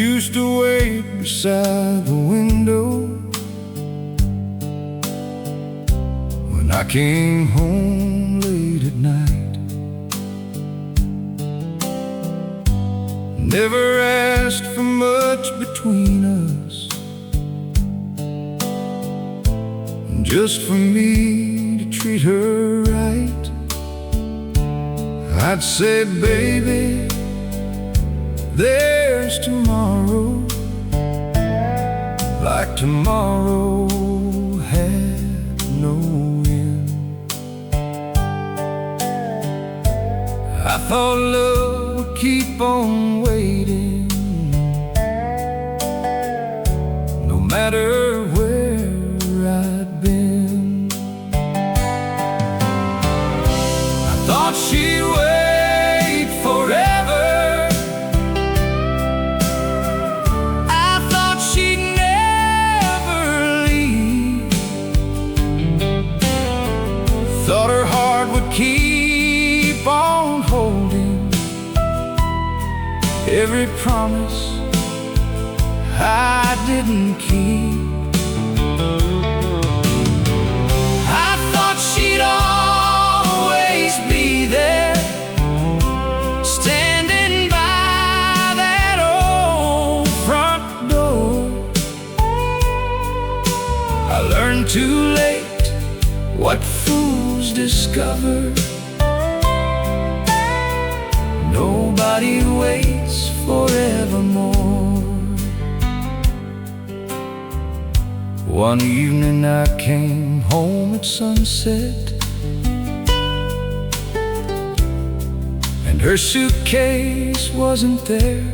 Used to wait beside the window when I came home late at night. Never asked for much between us, just for me to treat her right. I'd say, baby, there's tomorrow, like tomorrow had no end. I thought love would keep on waiting, no matter where I'd been. I thought she'd wait forever, thought her heart would keep on holding every promise I didn't keep. I thought she'd always be there, standing by that old front door. I learned too late what fools discover. Nobody waits forevermore. One evening I came home at sunset, and her suitcase wasn't there.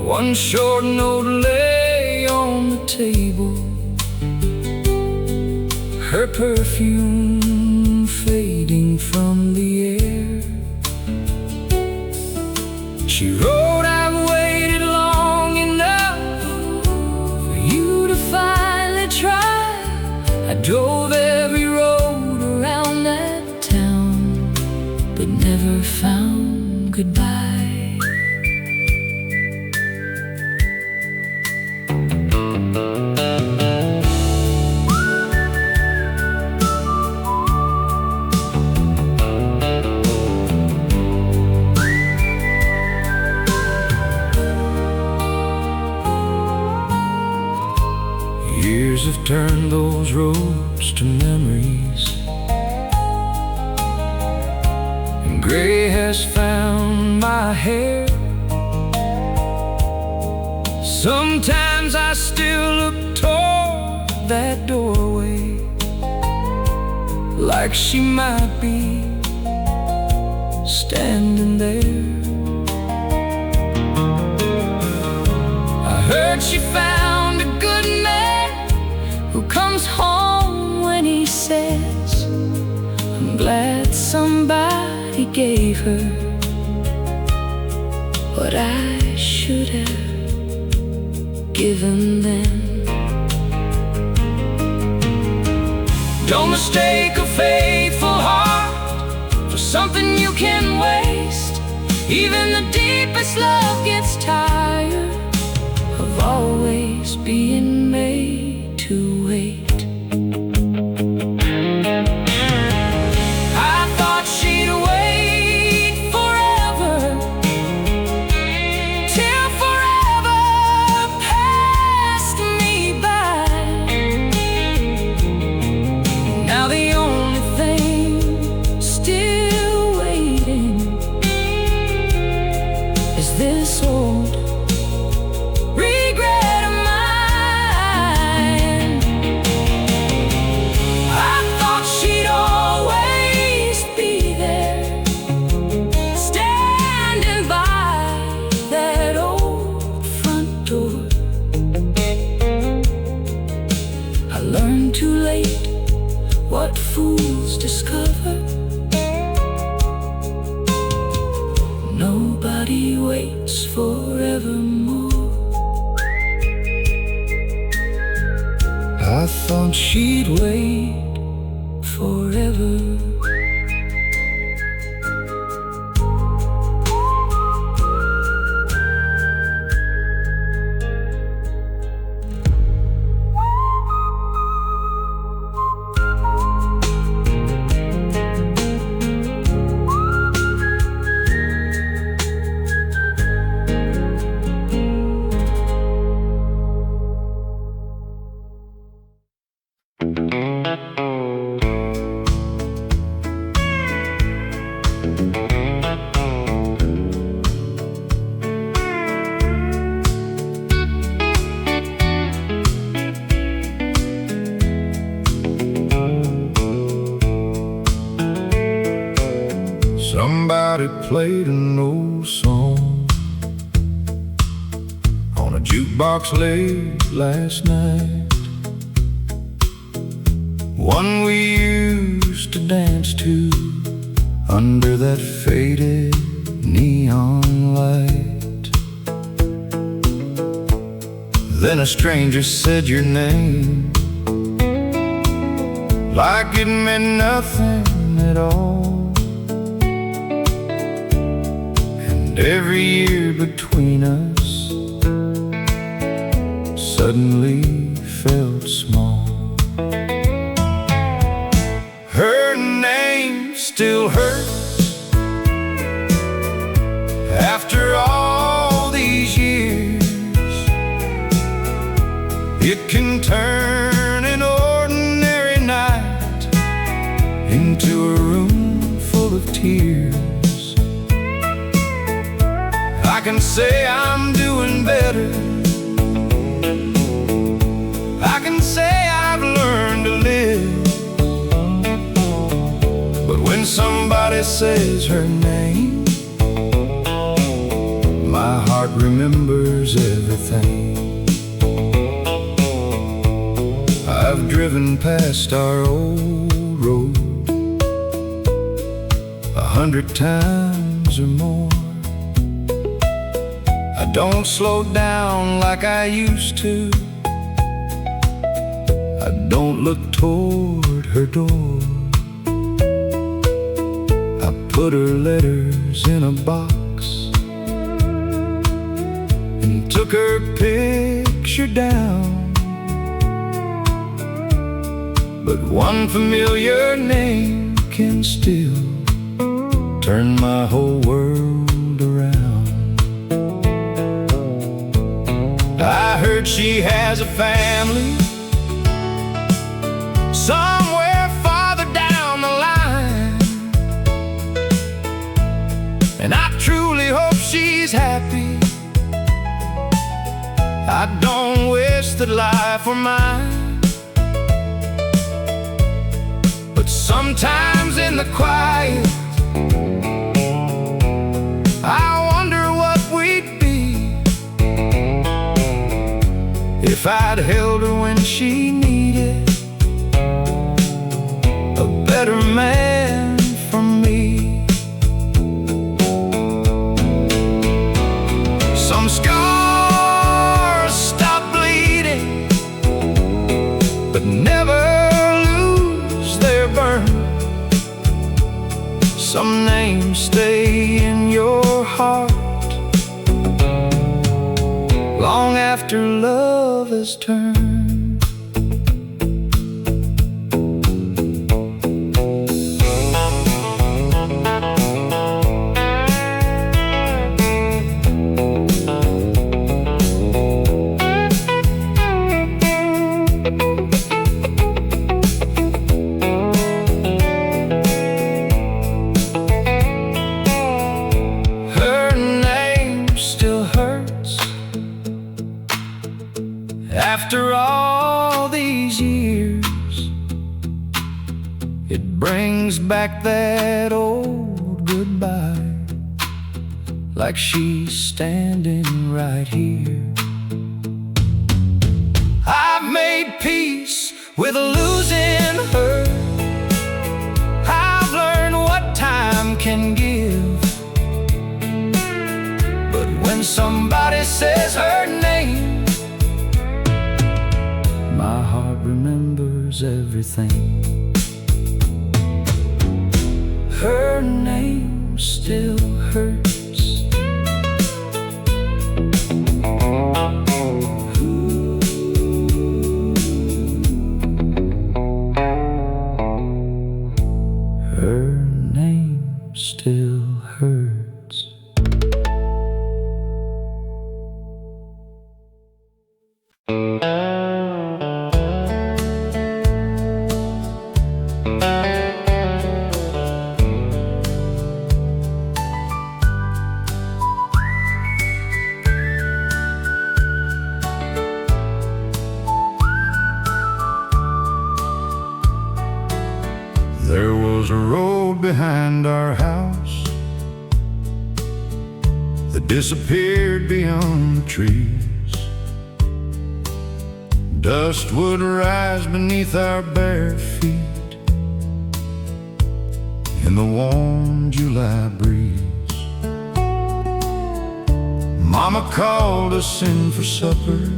One short note lay on the table, her perfume fading from the air. She wrote, I've waited long enough for you to finally try. I drove every road around that town, but never found goodbye. Years have turned those roads to memories, and gray has found my hair. Sometimes I still look toward that doorway like she might be standing there. I heard she found a good man who comes home when he says, I'm glad somebody gave her what I should have given them. Don't mistake a faithful heart for something you can waste. Even the deepest love gets tired of always being made to wait. I thought she'd wait forever, till forever passed me by. Now the only thing still waiting is this old regret of mine. I thought she'd always be there, standing by that old front door. I learned too late what fools discover. Nobody waits forevermore. I thought she'd wait forever. Somebody played an old song on a jukebox late last night, one we used to dance to under that faded neon light. Then a stranger said your name like it meant nothing at all. Every year between us suddenly felt small. Her name still hurts after all these years. It can turn an ordinary night into a room full of tears. I can say I'm doing better, I can say I've learned to live, but when somebody says her name, my heart remembers everything. I've driven past our old road 100 times or more. I don't slow down like I used to. I don't look toward her door. I put her letters in a box and took her picture down. But one familiar name can still turn my whole world around. I heard she has a family somewhere farther down the line, and I truly hope she's happy. I don't wish that life were mine, but some Sometimes in the quiet I wonder what we'd be if I'd held her when she needed a better man from me. Some scars stop bleeding but never lose their burn. Some names stay in your heart long after love has turned. After all these years, it brings back that old goodbye, like she's standing right here. I've made peace with losing her. I've learned what time can give. But when somebody says her name, my heart remembers everything. Her name still hurts. Her name still hurts. There was a road behind our house that disappeared beyond the trees. Dust would rise beneath our bare feet in the warm July breeze. Mama called us in for supper.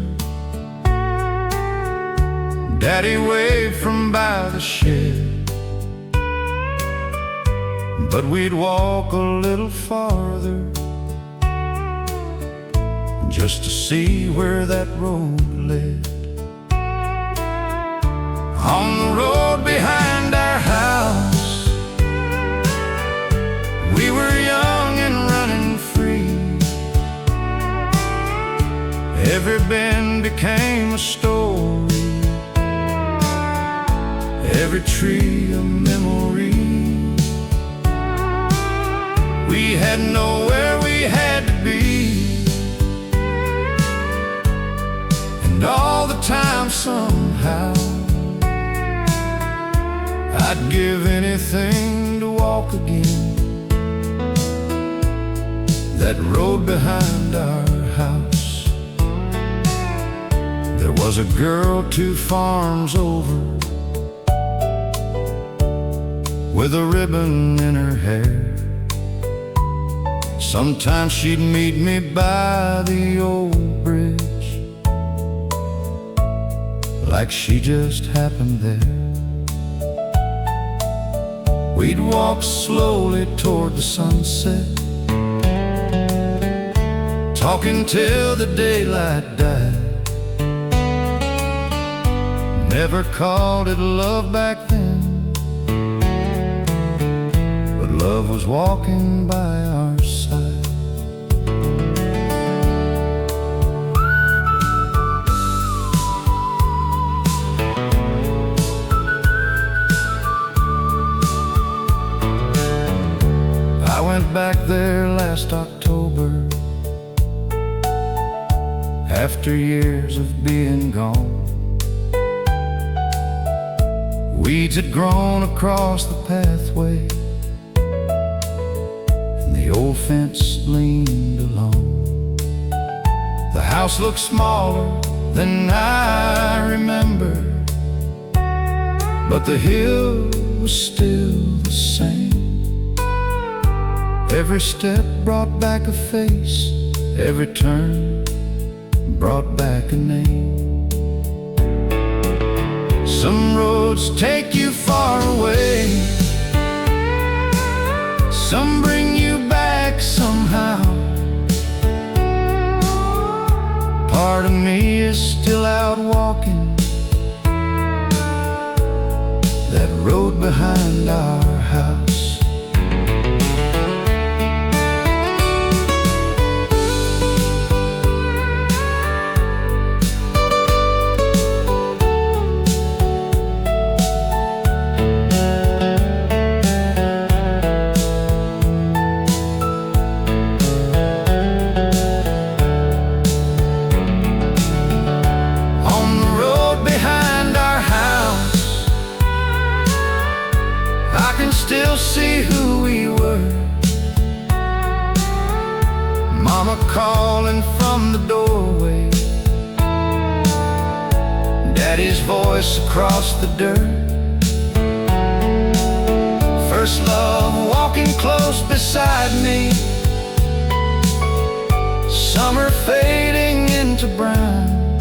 Daddy waved from by the shed. But we'd walk a little farther just to see where that road led. On the road behind our house, we were young and running free. Every bend became a story, every tree a memory. We had nowhere we had to be, and all the time somehow I'd give anything to walk again that road behind our house. There was a girl 2 farms over with a ribbon in her hair. Sometimes she'd meet me by the old bridge, like she just happened there. We'd walk slowly toward the sunset, talking till the daylight died. Never called it love back then, but love was walking by our side. I went back there last October, after years of being gone. Weeds had grown across the pathway, and the old fence leaned along. The house looked smaller than I remember, but the hill was still the same. Every step brought back a face, every turn brought back a name. Some roads take you far away, some bring you back somehow. Part of me is still out walking that road behind our house. Still see who we were. Mama calling from the doorway, Daddy's voice across the dirt. First love walking close beside me, summer fading into brown.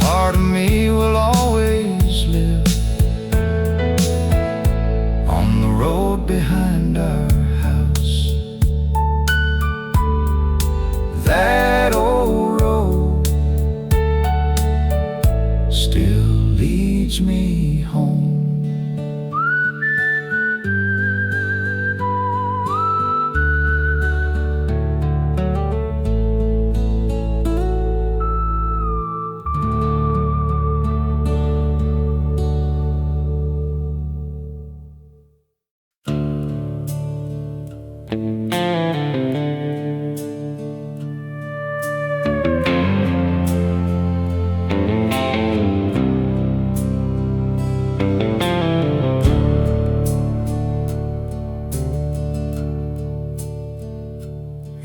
Part of me will always live road behind our house. That old road still leads me home.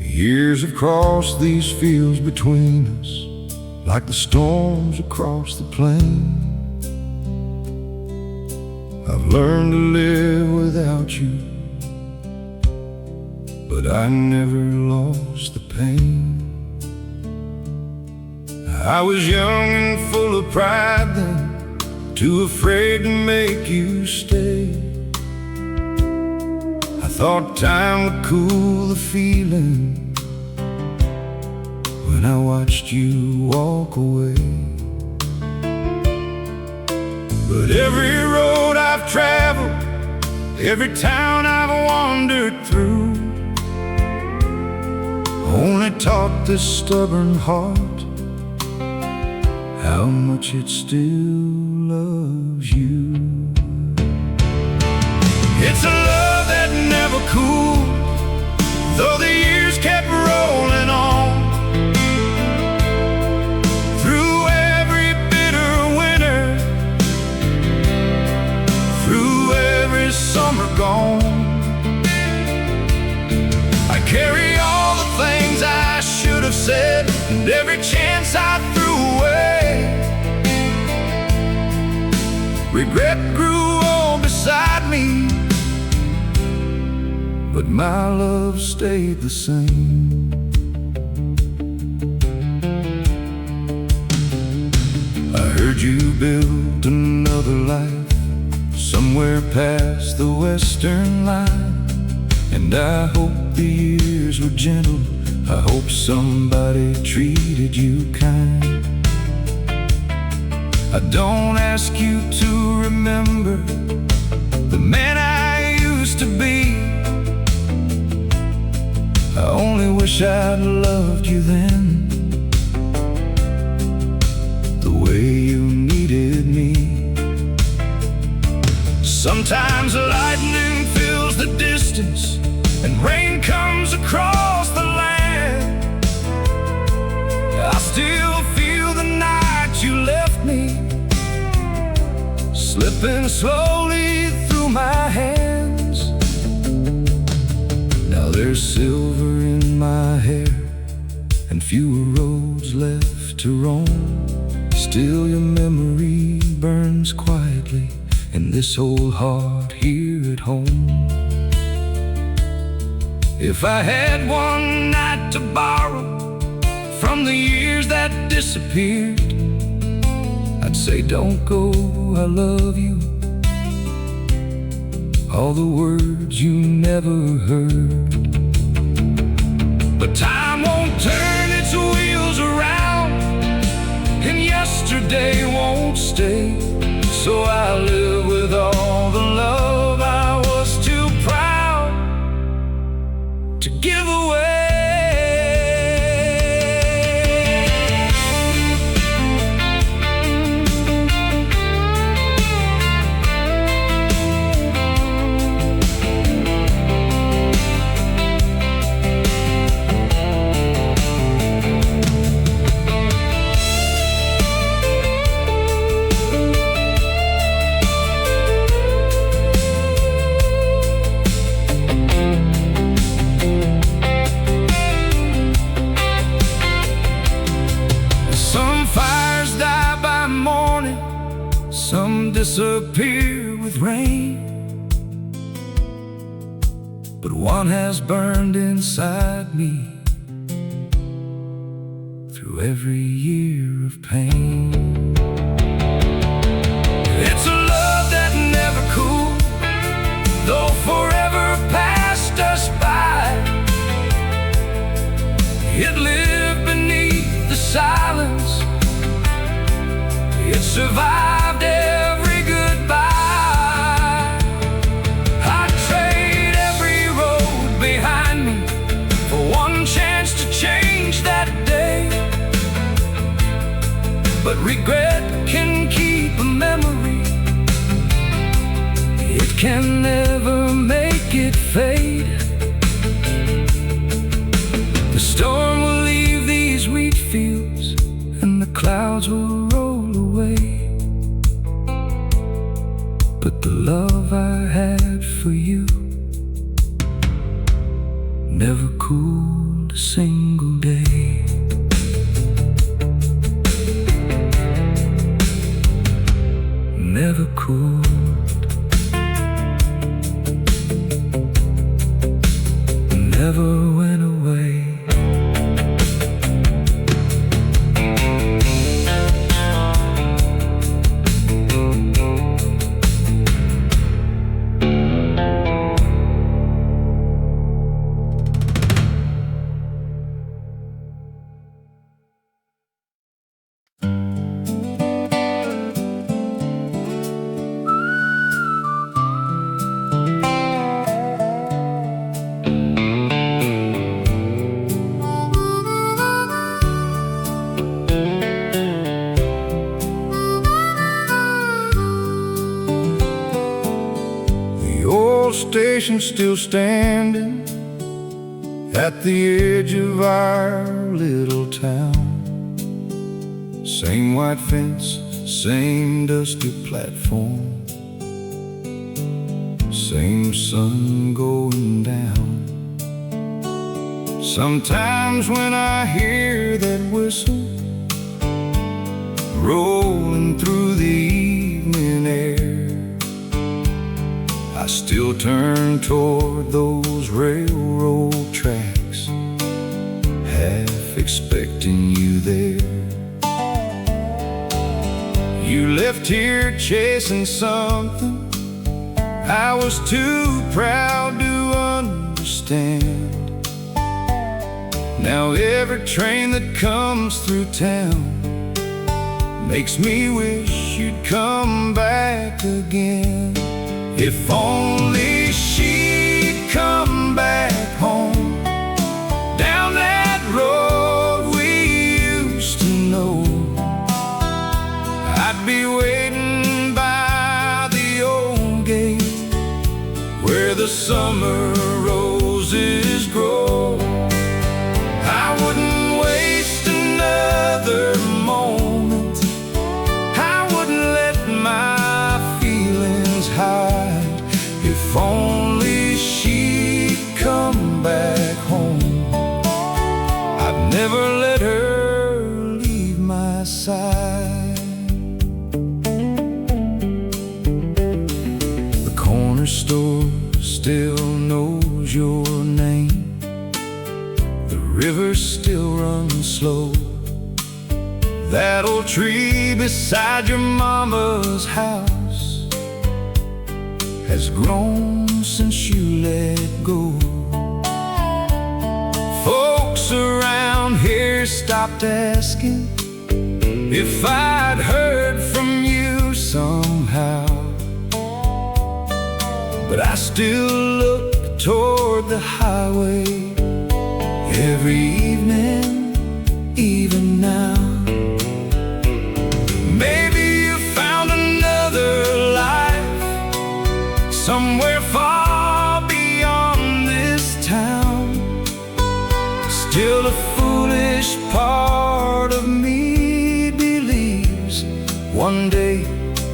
Years have crossed these fields between us, like the storms across the plain. I've learned to live without you, but I never lost the pain. I was young and full of pride then, too afraid to make you stay. I thought time would cool the feeling when I watched you walk away. But every road I've traveled, every town I've wandered through, only taught this stubborn heart how much it still loves you. It's a love that never cooled, though the years kept rolling on. Through every bitter winter, through every summer gone, I carry all the things I should have said, and every chance I threw away. Regret grew old beside me, but my love stayed the same. I heard you build another life somewhere past the western line, and I hope the years were gentle. I hope somebody treated you kind. I don't ask you to remember the man I used to be. I only wish I'd loved you then, the way you needed me. Sometimes lightning fills the distance and rain comes across the land. I still feel the night you left me, slipping slowly through my hands. Now there's silver in my hair and fewer roads left to roam. Still your memory burns quietly in this old heart here at home. If I had one night to borrow from the years that disappeared, I'd say don't go, I love you, all the words you never heard. But time won't turn its wheels around, and yesterday won't stay. So I live with all the love I was too proud to give away. Some disappear with rain, but one has burned inside me through every year of pain. It's a love that never cooled, though forever passed us by. It lived beneath the silence, it survived every goodbye. I'd trade every road behind me for one chance to change that day. But regret can keep a memory, it can never make it fade. The storm will leave these wheat fields and the clouds will roll away, but the love I had for you never cooled a single day. Never cooled. Never went away. Station still standing at the edge of our little town. Same white fence, same dusty platform, same sun going down. Sometimes when I hear that whistle rolling through the evening air, I still turn toward those railroad tracks, half expecting you there. You left here chasing something I was too proud to understand. Now every train that comes through town makes me wish you'd come back again. If only she'd come back home, down that road we used to know. I'd be waiting by the old gate where the summer roses grow. I wouldn't waste another moment, I wouldn't let my feelings store still knows your name. The river still runs slow. That old tree beside your mama's house has grown since you let go. Folks around here stopped asking if I'd heard from you somehow, but I still look toward the highway every evening, even now. Maybe you found another life somewhere far beyond this town. Still a foolish part of me believes one day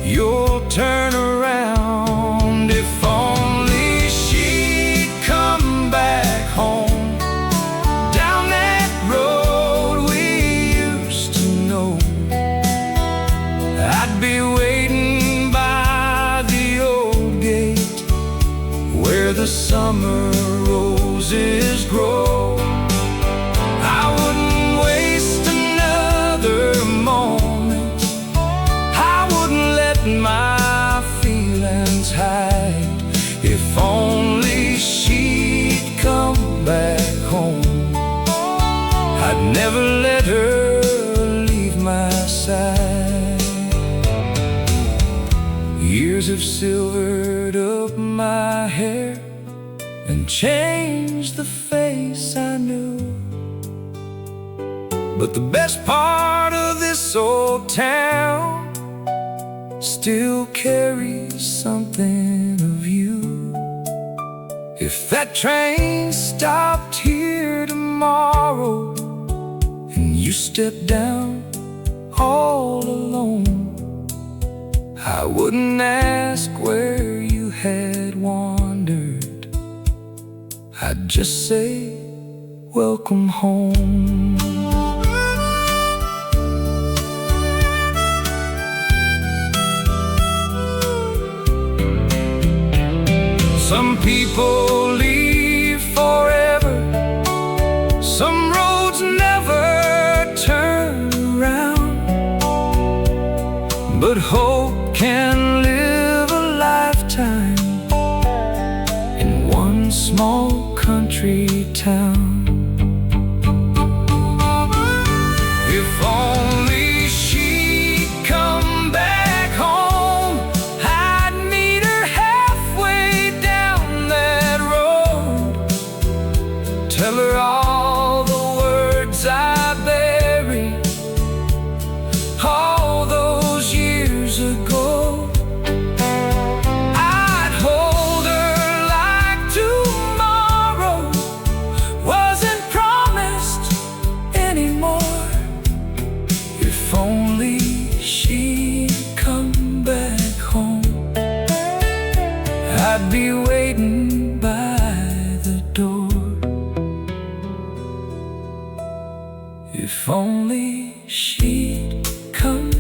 you'll turn around. If only she'd come back home down that road we used to know. I'd be waiting by the old gate where the summer roses grow. I wouldn't waste another moment. I wouldn't let my feelings hide. If only she'd come back home, I'd never let her leave my side. Years have silvered up my hair and changed the face I knew, but the best part of this old town still carries something of you. If that train stopped here tomorrow and you stepped down all alone, I wouldn't ask where you had wandered. I'd just say, welcome home. Some people leave forever. Some roads never turn around. But hope can live a lifetime in one small country town. If only she'd come back home, I'd meet her halfway down that road. Tell her all the words I buried all those years ago. I'd hold her like tomorrow wasn't promised anymore. If only she'd come back home, I'd be waiting by the door. If only she'd come